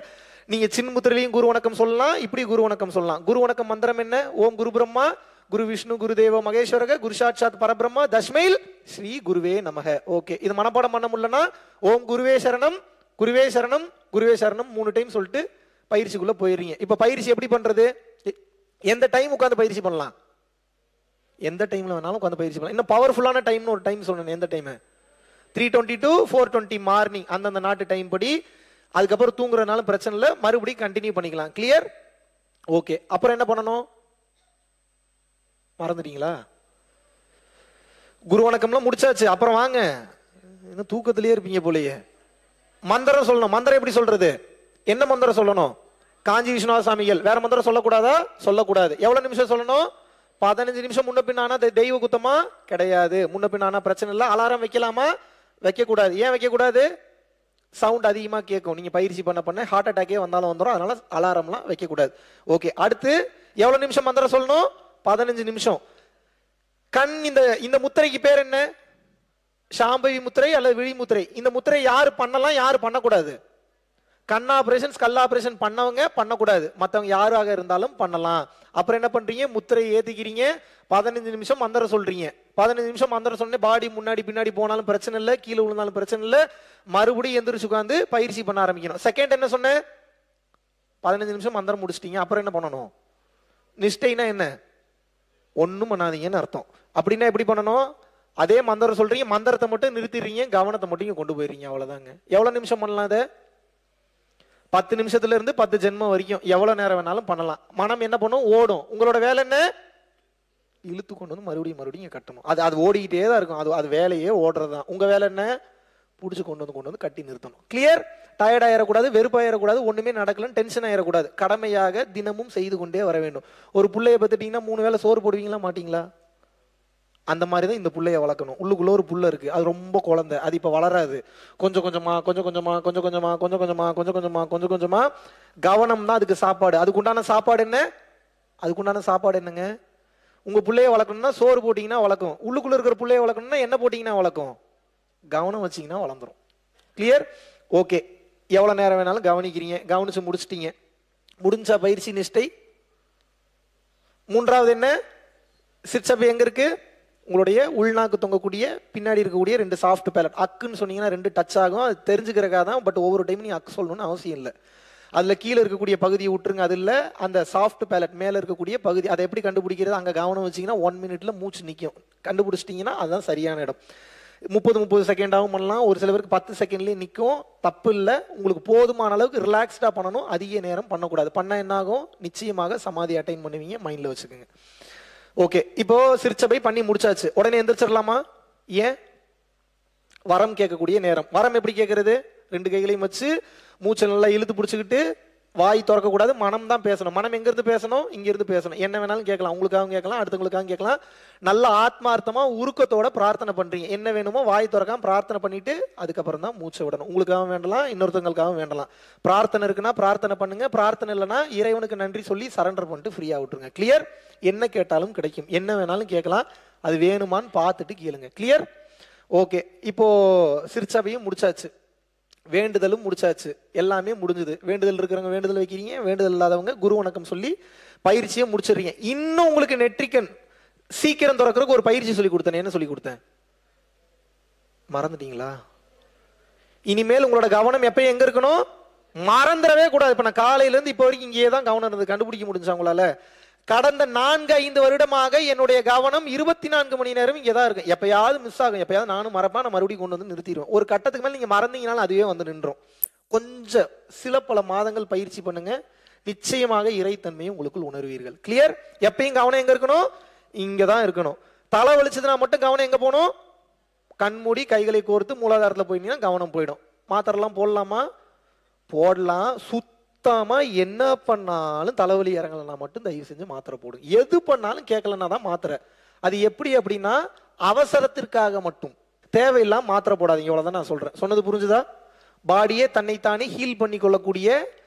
Speaker 1: நீங்க சின்முத்திரையிலையும் குரு வணக்கம் சொல்லலாம், இப்படி குரு வணக்கம் சொல்லலாம். குரு வணக்கம் மந்திரம் என்ன? ஓம் குரு பிரம்மா குரு விஷ்ணு குரு தேவ மகேஸ்வரக குரு சாட்சாத் பரபிரம்மா தஸ்மைல் ஸ்ரீ குருவே நமக. ஓகே. இது மனப்பாடம் பண்ண முடியலன்னா ஓம் குருவே சரணம் குருவே சரணம் குருவே சரணம் 3 டைம் சொல்லிட்டு பயிற்சிக்குள்ள போயிடுறீங்க. இப்ப பயிற்சி எப்படி பண்றது? எந்த டைம் உட்காந்து பயிற்சி பண்ணலாம்? எந்த டைம்ல வேணாலும் உட்காந்து பயிற்சி பண்ணலாம். இன்னும் பவர்ஃபுல்லான டைம்னு ஒரு டைம் சொல்லணும். எந்த டைம்? 3:20 to 4:20 மார்னிங், அந்தந்த நாட்டு டைம் படி. அதுக்கப்புறம் தூங்குறதுனாலும் பிரச்சனை இல்லை, மறுபடியும் கண்டினியூ பண்ணிக்கலாம். கிளியர்? ஓகே. அப்புறம் என்ன பண்ணணும்? மறந்துட்டீங்களா? குரு வணக்கம்லாம் முடிச்சாச்சு. அப்புறம் வாங்க, இன்னும் தூக்கத்திலேயே இருப்பீங்க போலயே. மந்திரம் சொல்லணும். மந்திரம் எப்படி சொல்றது? என்ன மந்திரம் சொல்லணும்? காஞ்சி விஸ்வநாத சாமிகள். வேற மந்திரம் சொல்லக்கூடாதா? சொல்லக்கூடாது. எவ்வளவு நிமிஷம் சொல்லணும்? 15 நிமிஷம். முன்ன பின் ஆனா தெய்வ குத்தமா கிடையாது. முன்ன பின் ஆனா பிரச்சனை இல்லை. அலாரம் வைக்கலாமா? வைக்க கூடாது. ஏன் வைக்க கூடாது? சவுண்ட் அதிகமா கேட்கும். நீங்க பயிற்சி பண்ண ஹார்ட் அட்டாக்கே வந்தாலும் வந்துடும். அதனால அலாரம்லாம் வைக்க கூடாது. ஓகே. அடுத்து எவ்வளவு நிமிஷம் மந்திரம் சொல்லணும்? 15 நிமிஷம். கண், இந்த முத்திரைக்கு பேர் என்ன? சாம்பவி முத்திரை அல்லது விழி முத்திரை. இந்த முத்திரை யாரு பண்ணலாம், யாரு பண்ணக்கூடாது? கண் ஆபரேஷன், ஸ்கல் ஆபரேஷன் பண்ணவங்க பண்ணக்கூடாது. மற்றவங்க யாராக இருந்தாலும் பண்ணலாம். அப்புறம் என்ன பண்றீங்க? முத்திரையை ஏத்திக்கிறீங்க. 15 நிமிஷம் மந்திரம் சொல்றீங்க. 15 நிமிஷம் மந்திரம் சொன்னே, பாடி முன்னாடி பின்னாடி போனாலும் பிரச்சனை இல்லை, கீழே விழுந்தாலும் பிரச்சனை இல்லை, மறுபடியும் எந்திரிச்சு உட்காந்து பயிற்சி பண்ண ஆரம்பிக்கணும். செகண்ட் என்ன சொன்னேன்? 15 நிமிஷம் மந்திரம் முடிச்சிட்டீங்க, அப்புறம் என்ன பண்ணணும்? நிஷ்டைனா என்ன? ஒன்றும் பண்ணாதீங்கன்னு அர்த்தம். அப்படின்னா எப்படி பண்ணணும்? அதே மந்திரம் சொல்றீங்க, மந்திரத்தை மட்டும் நிறுத்திடுறீங்க, கவனத்தை மட்டும் கொண்டு போயிடுறீங்க, அவ்வளவுதாங்க. எவ்வளவு நிமிஷம் பண்ணலாம் அதை? 10 நிமிஷத்துல இருந்து 10 ஜென்மம் வரைக்கும் எவ்வளவு நேரம் வேணாலும் பண்ணலாம். மனம் என்ன பண்ணும்? ஓடும். உங்களோட வேலை என்ன? இழுத்து கொண்டு வந்து மறுபடியும் கட்டணும். அது ஓடிக்கிட்டே தான் இருக்கும். அது வேலையே ஓடுறது தான். உங்க வேலை என்ன? பிடிச்சி கொண்டு வந்து கட்டி நிறுத்தணும். கிளியர்? டயர்ட் ஆயிடக்கூடாது, வெறுப்பாயிடக்கூடாது, ஒண்ணுமே நடக்கலன்னு டென்ஷன் ஆயிடக்கூடாது. கடமையாக தினமும் செய்து கொண்டே வர வேண்டும். ஒரு பிள்ளைய பத்துட்டீங்கன்னா 3 வேளை சோறு போடுவீங்களா மாட்டீங்களா? அந்த மாதிரி தான் இந்த புள்ளைய வளர்க்கணும். உள்ளுக்குள்ள ஒரு புள்ள இருக்கு, அது ரொம்ப குழந்தை, அது இப்ப வளராது. கொஞ்சம் கொஞ்சமா கவனம் தான் அதுக்கு சாப்பாடு. அதுக்குண்டான சாப்பாடு என்ன? அதுக்குண்டான சாப்பாடு என்னங்க? உங்க புள்ளைய வளர்க்கணும்னா சோறு போட்டீங்கன்னா வளர்க்கும். உள்ளுக்குள்ள இருக்கிற புள்ளைய வளர்க்கணும்னா என்ன போட்டீங்கன்னா வளர்க்கும்? கவனம் வச்சீங்கன்னா வளர்ந்துரும். கிளியர்? ஓகே. எவ்வளவு நேரம் வேணாலும் கவனிக்கிறீங்க, கவனிச்சு முடிச்சிட்டீங்க. முடிஞ்சா பயிற்சி நிஷ்டை. மூன்றாவது என்ன? சிற்சபை எங்க இருக்கு? உங்களுடைய உள்நாக்கு தொங்கக்கூடிய பின்னாடி இருக்கக்கூடிய 2 சாஃப்ட் பேலட். அக்குன்னு சொன்னீங்கன்னா 2 டச் ஆகும், அது தெரிஞ்சுக்கிறக்காக தான். பட் ஒவ்வொரு டைம் நீ அக்கு சொல்லணும்னு அவசியம் இல்லை. அதுல கீழே இருக்கக்கூடிய பகுதியை விட்டுருங்க. அது இல்லை, அந்த சாஃப்ட் பேலட் மேல இருக்கக்கூடிய பகுதி. அதை எப்படி கண்டுபிடிக்கிறது? அங்க கவனம் வச்சீங்கன்னா 1 மினிட்ல மூச்சு நிற்கும். கண்டுபிடிச்சிட்டீங்கன்னா அதுதான் சரியான இடம். 30 செகண்டாகவும் பண்ணலாம், ஒரு சில பேருக்கு 10 செகண்ட்லயே நிற்கும். தப்பு இல்லை. உங்களுக்கு போதுமான அளவுக்கு ரிலாக்ஸ்டா பண்ணணும், அதிக நேரம் பண்ணக்கூடாது. பண்ணா என்ன ஆகும்? நிச்சயமாக சமாதி அட்டைன் பண்ணுவீங்க, மைண்ட்ல வச்சுக்கோங்க. ஓகே. இப்போ சிற்சபை பண்ணி முடிச்சாச்சு, உடனே எந்திரிச்சிடலாமா? ஏன்? வரம் கேட்கக்கூடிய நேரம். வரம் எப்படி கேட்கறது? 2 கைகளையும் வச்சு மூச்சை நல்லா இழுத்து பிடிச்சிக்கிட்டு, வாய் திறக்க கூடாது, மனம் தான் பேசணும். மனம் எங்க இருந்து பேசணும்? இங்க இருந்து பேசணும். என்ன வேணாலும் கேட்கலாம், உங்களுக்காகவும் கேட்கலாம், அடுத்தவங்களுக்காக கேட்கலாம். நல்ல ஆத்மார்த்தமா உருக்கத்தோட பிரார்த்தனை பண்றீங்க. என்ன வேணுமோ வாய் திறக்காம பிரார்த்தனை பண்ணிட்டு அதுக்கப்புறம் தான் மூச்சை விடணும். உங்களுக்காக வேண்டலாம், இன்னொருத்தவங்களுக்காகவும் வேண்டலாம். பிரார்த்தனை இருக்குன்னா பிரார்த்தனை பண்ணுங்க, பிரார்த்தனை இல்லைன்னா இறைவனுக்கு நன்றி சொல்லி சரண்டர் பண்ணிட்டு ஃப்ரீயா விட்டுருங்க. கிளியர்? என்ன கேட்டாலும் கிடைக்கும், என்ன வேணாலும் கேட்கலாம். அது வேணுமான்னு பார்த்துட்டு கேளுங்க. கிளியர்? ஓகே. இப்போ சிற்சபையும் முடிச்சாச்சு, வேண்டுதலும் முடிச்சாச்சு, எல்லாமே முடிஞ்சது. வேண்டுதல் இருக்கிறவங்க வேண்டுதல் வைக்கிறீங்க, வேண்டுதல் இல்லாதவங்க குரு வணக்கம் சொல்லி பயிற்சியை முடிச்சிடுறீங்க. இன்னும் உங்களுக்கு நெற்றிக்கண் சீக்கிரம் திறக்கிறதுக்கு ஒரு பயிற்சி சொல்லி கொடுத்தேன். என்ன சொல்லி கொடுத்தேன்? மறந்துட்டீங்களா? இனிமேல் உங்களோட கவனம் எப்பயும் எங்க இருக்கணும்? மறந்துடவே கூடாது. இப்ப நான் காலையில இருந்து இப்ப வரைக்கும் இங்கேயே தான் கவனம் இருந்தது. கண்டுபிடிக்க முடிஞ்சா உங்களால? கடந்த 4-5 வருடமாக என்னுடைய கவனம் 24 மணி நேரம் இங்கேதான் இருக்கு. எப்பயாவது மிஸ் ஆகும், எப்பயாவது நானும் மறப்பா, நான் மறுபடியும் கொண்டு வந்து நிறுத்திடுவேன். ஒரு கட்டத்துக்கு மேல நீங்க மறந்தீங்கனாலும் அதுவே வந்து நின்றோம். கொஞ்சம் பல மாதங்கள் பயிற்சி பண்ணுங்க, நிச்சயமாக இறைத்தன்மையை உங்களுக்குள் உணர்வீர்கள். கிளியர்? எப்பயும் கவனம் எங்க இருக்கணும்? இங்கதான் இருக்கணும். தலை வலிச்சதுன்னா மட்டும் கவனம் எங்க போகணும்? கண்மூடி கைகளை கோர்த்து மூலாதாரத்துல போயிட்டீங்கன்னா கவனம் போயிடும். மாத்திரெல்லாம் போடலாமா? போடலாம். சுத்தமா என்ன பண்ணாலும் தலைவலி இறங்கலன்னா மட்டும் தயவு செஞ்சு மாத்திரை போடுங்க. எது பண்ணாலும் கேட்கலன்னா தான் மாத்திரை. அது எப்படி அப்படின்னா அவசரத்திற்காக மட்டும், தேவையில்லாம மாத்திரை போடாதீங்க. இவ்வளவுதான் நான் சொல்றேன். சொன்னது புரிஞ்சுதா? பாடியே தன்னைத்தானே ஹீல் பண்ணி கொள்ளக்கூடிய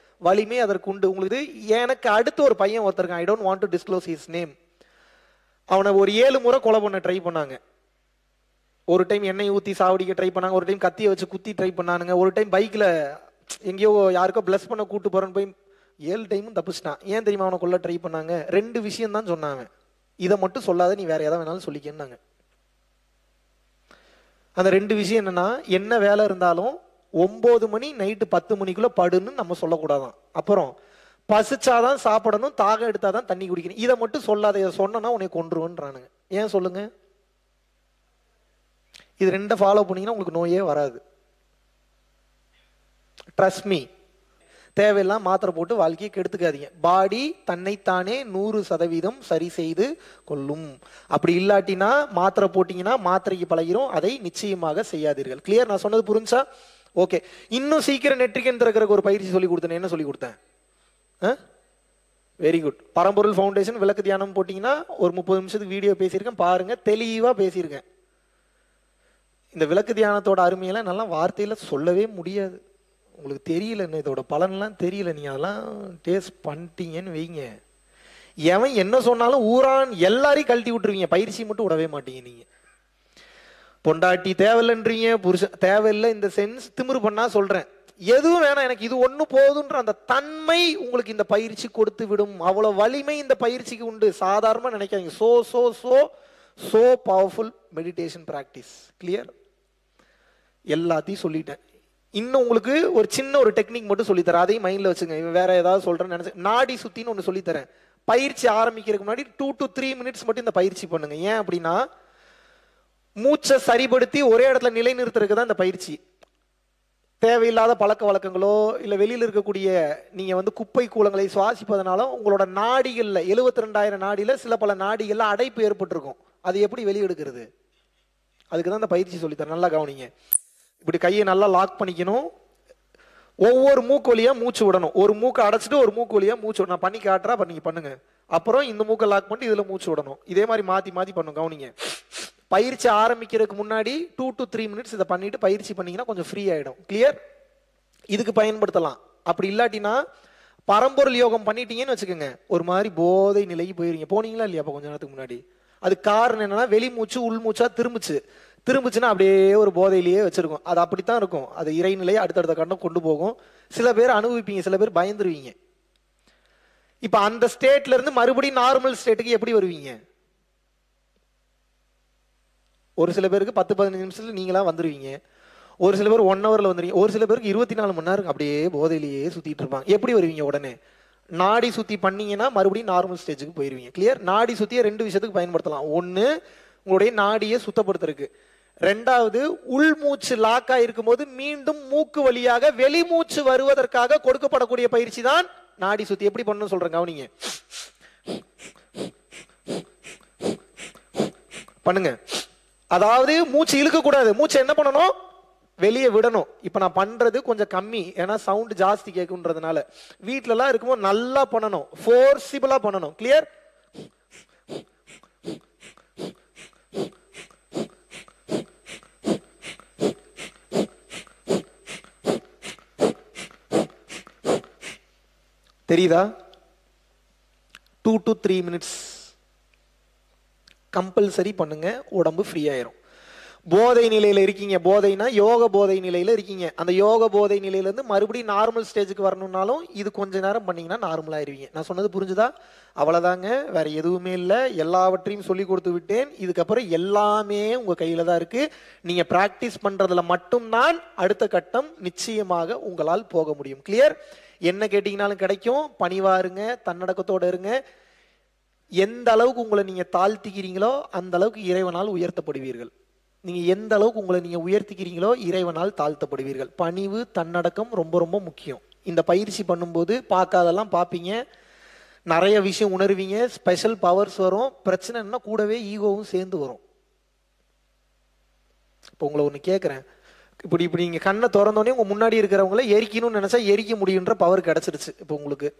Speaker 1: வலிமை அதற்கு உண்டு. உங்களுக்கு எனக்கு அடுத்து ஒரு பையன் ஒருத்தருக்கான், I don't want to disclose his name. அவனை ஒரு 7 முறை கொலை பண்ண ட்ரை பண்ணாங்க. ஒரு டைம் எண்ணெய் ஊத்தி சாவடிக்க ட்ரை பண்ணாங்க, ஒரு டைம் கத்தியை வச்சு குத்தி ட்ரை பண்ணானுங்க, ஒரு டைம் பைக்ல எங்கேயோ யாருக்கோ பிளஸ் பண்ண கூட்டு போறேன்னு போய் 7 டைமும் தப்பிச்சிட்டான். ஏன் தெரியுமா அவனை கொல்ல ட்ரை பண்ணாங்க? 2 விஷயம் தான் சொன்னாங்க. இதை மட்டும் சொல்லாத, நீ வேற எதாவது வேணாலும் சொல்லிக்கன்னாங்க. அந்த 2 விஷயம் என்னன்னா, என்ன வேலை இருந்தாலும் 9 மணி நைட்டு 10 மணிக்குள்ள படுன்னு நம்ம சொல்லக்கூடாதான். அப்புறம் பசிச்சாதான் சாப்பிடணும், தாகம் எடுத்தாதான் தண்ணி குடிக்கணும். இதை மட்டும் சொல்லாத, இதை சொன்னா உன்னை கொன்றுவன்றானுங்க. ஏன் சொல்லுங்க? இது 2 ஃபாலோ பண்ணீங்கன்னா உங்களுக்கு நோயே வராது. Trust me. தேவையெல்லாம் மாத்திரை போட்டு வாழ்க்கையை கெடுத்துக்காதீங்க. பாடி தன்னைத்தானே 100% சரி செய்து கொள்ளும். அப்படி இல்லாட்டினா மாத்திரை போட்டீங்கன்னா மாத்திரைக்கு பழகிரும். அதை நிச்சயமாக செய்யாதீர்கள். கிளியர்? நான் சொன்னது புரிஞ்சா? ஓகே. இன்னும் சீக்கிரம் நெற்றிக்கண் திறக்கிறதுக்கு ஒரு பயிற்சி சொல்லி கொடுத்தேன். என்ன சொல்லி கொடுத்தேன்? Very good. பரம்பொருள் ஃபவுண்டேஷன் விளக்கு தியானம் போட்டீங்கன்னா ஒரு 30 நிமிஷத்துக்கு வீடியோ பேசியிருக்கேன், பாருங்க. தெளிவா பேசியிருக்கேன். இந்த விளக்கு தியானத்தோட அருமையெல்லாம் நல்லா வார்த்தையில சொல்லவே முடியாது. உங்களுக்கு தெரியல, இதோட பலன்லாம் தெரியல. நீங்க அதெல்லாம் டேஸ்ட் பண்ணிட்டீங்கன்னு வைங்க, எவன் என்ன சொன்னாலும் ஊரான் எல்லாரையும் கழட்டி விட்டுருவீங்க, பயிற்சி மட்டும் விடவே மாட்டீங்க. நீங்க பொண்டாட்டி தேவையில்லைன்றீங்க, புருஷன் தேவையில்லை. இந்த சென்ஸ் திமிரு பண்ணா சொல்றேன், எதுவும் வேணாம், எனக்கு இது ஒண்ணு போதுன்ற அந்த தன்மை உங்களுக்கு இந்த பயிற்சி கொடுத்து விடும். அவ்வளவு வலிமை இந்த பயிற்சிக்கு உண்டு. சாதாரணமா நினைக்காதீங்க. So so so so powerful meditation practice. Clear? எல்லாத்தையும் சொல்லிட்டேன். இன்னும் உங்களுக்கு ஒரு சின்ன ஒரு டெக்னிக் மட்டும் சொல்லித்தரேன், அதையும் மைண்ட்ல வச்சுங்க. வேற ஏதாவது சொல்றேன்னு நினைச்சு, நாடி சுத்தின்னு ஒன்று சொல்லித்தரேன். பயிற்சி ஆரம்பிக்கிறதுக்கு முன்னாடி 2 to 3 minutes மட்டும் இந்த பயிற்சி பண்ணுங்க. ஏன் அப்படின்னா மூச்சை சரிபடுத்தி ஒரே இடத்துல நிலைநிறுத்துறதுக்கு தான் இந்த பயிற்சி. தேவையில்லாத பழக்க வழக்கங்களோ இல்லை வெளியில் இருக்கக்கூடிய நீங்க குப்பை கூலங்களை சுவாசிப்பதனால உங்களோட நாடிகள்ல 72,000 நாடியில சில பல நாடிகள்ல அடைப்பு ஏற்பட்டிருக்கும். அது எப்படி வெளியெடுக்கிறது? அதுக்கு தான் இந்த பயிற்சி சொல்லித்தரேன். நல்லா கவனிங்க. இப்படி கையை நல்லா லாக் பண்ணிக்கணும். ஒவ்வொரு மூக்கு வழியா மூச்சு விடணும். ஒரு மூக்கை அடைச்சிட்டு ஒரு மூக்கு வழியா மூச்சு விடணும். நான் பண்ணி காட்டுறா, நீங்க பண்ணுங்க. அப்புறம் இந்த மூக்கை லாக் பண்ணி இதுல மூச்சு விடணும். இதே மாதிரி மாத்தி மாத்தி பண்ணும். கவனிங்க. பயிற்சி ஆரம்பிக்கிறதுக்கு முன்னாடி 2 to 3 minutes இதை பண்ணிட்டு பயிற்சி பண்ணீங்கன்னா கொஞ்சம் ஃப்ரீ ஆயிடும். கிளியர்? இதுக்கு பயன்படுத்தலாம். அப்படி இல்லாட்டினா பரம்பொருள் யோகம் பண்ணிட்டீங்கன்னு வச்சுக்கோங்க, ஒரு மாதிரி போதை நிலைக்கு போயிருங்க. போனீங்களா இல்லையா கொஞ்ச நேரத்துக்கு முன்னாடி? அது காரணம் என்னன்னா வெளி மூச்சு உள் மூச்சா திரும்பிச்சுன்னா அப்படியே ஒரு போதையிலேயே வச்சிருக்கும். அது அப்படித்தான் இருக்கும். அது இறைநிலையை அடுத்தடுத்த கண்டம் கொண்டு போகும். சில பேர் அனுபவிப்பீங்க, சில பேர் பயந்துருவீங்க. இப்ப அந்த ஸ்டேட்ல இருந்து மறுபடியும் நார்மல் ஸ்டேட்டுக்கு எப்படி வருவீங்க? ஒரு சில பேருக்கு 10-15 நிமிஷத்துல நீங்களா வந்துருவீங்க. ஒரு சில பேர் 1 hourல வந்துருவீங்க. ஒரு சில பேருக்கு 24 மணி நேரம் அப்படியே போதையிலேயே சுத்திட்டு இருப்பாங்க. எப்படி வருவீங்க? உடனே நாடி சுத்தி பண்ணீங்கன்னா மறுபடியும் நார்மல் ஸ்டேஜுக்கு போயிருவீங்க. கிளியர்? நாடி சுத்தியை 2 விஷயத்துக்கு பயன்படுத்தலாம். ஒன்னு உங்களுடைய நாடியை சுத்தப்படுத்துறதுக்கு, 2வது உள் மூச்சு லாக்கா இருக்கும் போது மீண்டும் மூக்கு வழியாக வெளி மூச்சு வருவதற்காக கொடுக்கப்படக்கூடிய பயிற்சி தான் நாடி சுத்தி. எப்படி பண்ணணும்னு சொல்றேன், கவனிங்க. பண்ணுங்க. அதாவது மூச்சு இழுக்க கூடாது. மூச்சு என்ன பண்ணணும்? வெளியே விடணும். இப்ப நான் பண்றது கொஞ்சம் கம்மி, ஏன்னா சவுண்ட் ஜாஸ்தி கேட்குன்றதுனால. வீட்டுல எல்லாம் இருக்கும்போது நல்லா பண்ணணும், ஃபோர்சிபிளா பண்ணணும். கிளியர்? தெரியுதா? 2 to 3 minutes கம்பல்சரி பண்ணுங்க. உடம்பு ஃப்ரீ ஆயிரும். போதை நிலையில இருக்கீங்க, போதைனா யோக போதை நிலையில இருக்கீங்க. அந்த யோக போதை நிலையில இருந்து மறுபடியும் நார்மல் ஸ்டேஜுக்கு வரணும்னாலும் இது கொஞ்ச நேரம் பண்ணீங்கன்னா நார்மல் ஆயிருவீங்க. நான் சொன்னது புரிஞ்சுதா? அவ்வளவுதாங்க, வேற எதுவுமே இல்லை. எல்லாவற்றையும் சொல்லி கொடுத்து விட்டேன். இதுக்கப்புறம் எல்லாமே உங்க கையில தான் இருக்கு. நீங்க பிராக்டிஸ் பண்றதுல மட்டும்தான் அடுத்த கட்டம் நிச்சயமாக உங்களால் போக முடியும். கிளியர்? என்ன கேட்டீங்கன்னாலும் கிடைக்கும். பணிவா இருங்க, தன்னடக்கத்தோட இருங்க. எந்த அளவுக்கு உங்களை நீங்க தாழ்த்திக்கிறீங்களோ அந்த அளவுக்கு இறைவனால் உயர்த்தப்படுவீர்கள். நீங்க எந்த அளவுக்கு உங்களை நீங்க உயர்த்திக்கிறீங்களோ இறைவனால் தாழ்த்தப்படுவீர்கள். பணிவு, தன்னடக்கம் ரொம்ப ரொம்ப முக்கியம். இந்த பயிற்சி பண்ணும்போது பார்க்காதெல்லாம் பார்ப்பீங்க, நிறைய விஷயம் உணர்வீங்க, ஸ்பெஷல் பவர்ஸ் வரும். பிரச்சனைன்னா கூடவே ஈகோவும் சேர்ந்து வரும். இப்போ உங்களை ஒன்று கேட்குறேன், இப்படி நீங்க கண்ணை திறந்தோடனே உங்க முன்னாடி இருக்கிறவங்கள எரிக்கணும்னு நினைச்சா எரிக்க முடியுன்ற பவர் கிடைச்சிருச்சு. இப்போ உங்களுக்கு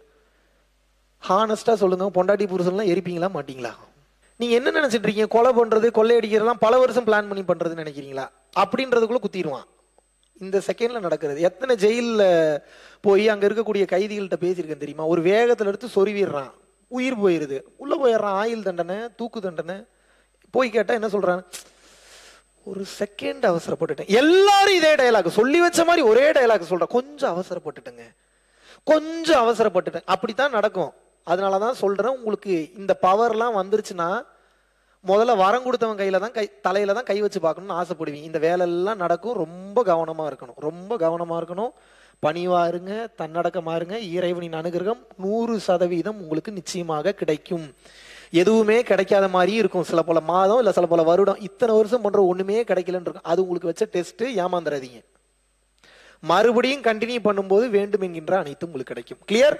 Speaker 1: ஹானஸ்டா சொல்லுங்க, பொண்டாட்டி புருஷன்லாம் எரிப்பீங்களா மாட்டீங்களா? நீங்க என்ன நினைச்சிட்டு இருக்கீங்க? கொலை பண்றது, கொள்ளையடிக்கிறதுலாம் பல வருஷம் பிளான் பண்ணி பண்றதுன்னு நினைக்கிறீங்களா? அப்படின்றதுக்குள்ள குத்திடுவான். இந்த செகண்ட்ல நடக்கிறது. எத்தனை ஜெயில போய் அங்க இருக்கக்கூடிய கைதிகள்கிட்ட பேசியிருக்கேன் தெரியுமா? ஒரு வேகத்துல எடுத்து சொருவிடுறான், உயிர் போயிருது, உள்ள போயிடுறான். ஆயுள் தண்டனை, தூக்கு தண்டனை. போய் கேட்டா என்ன சொல்றான்? ஒரு செகண்ட் அவசரப்பட்டுட்டேன். எல்லாரும் இதே டயலாக் சொல்லி வச்ச மாதிரி ஒரே டயலாக் சொல்ற, கொஞ்சம் அவசரப்பட்டுட்டேங்க, கொஞ்சம் அவசரப்பட்டுட்டேன். அப்படித்தான் நடக்கும். அதனாலதான் சொல்றேன், உங்களுக்கு இந்த பவர்லாம் வந்துருச்சுன்னா முதல்ல வரம் கொடுத்தவன் கையில தான் தலையில தான் கை வச்சு பார்க்கணும்னு ஆசைப்படுவீங்க. இந்த வேலை எல்லாம் நடக்கும். ரொம்ப கவனமா இருக்கணும், ரொம்ப கவனமா இருக்கணும். பணிவா இருங்க, தன்னடக்கமா இருங்க. இறைவனின் அனுகிரகம் 100% உங்களுக்கு நிச்சயமாக கிடைக்கும். எதுவுமே கிடைக்காத மாதிரி இருக்கும். சில பல மாதம் இல்ல சில பல வருடம், இத்தனை வருஷம் பண்ற ஒண்ணுமே கிடைக்கலன்னு இருக்கும். அது உங்களுக்கு வச்ச டெஸ்ட். ஏமாந்துடாதீங்க. மறுபடியும் கண்டினியூ பண்ணும்போது வேண்டும் என்கின்ற அனைத்தும் உங்களுக்கு கிடைக்கும். கிளியர்?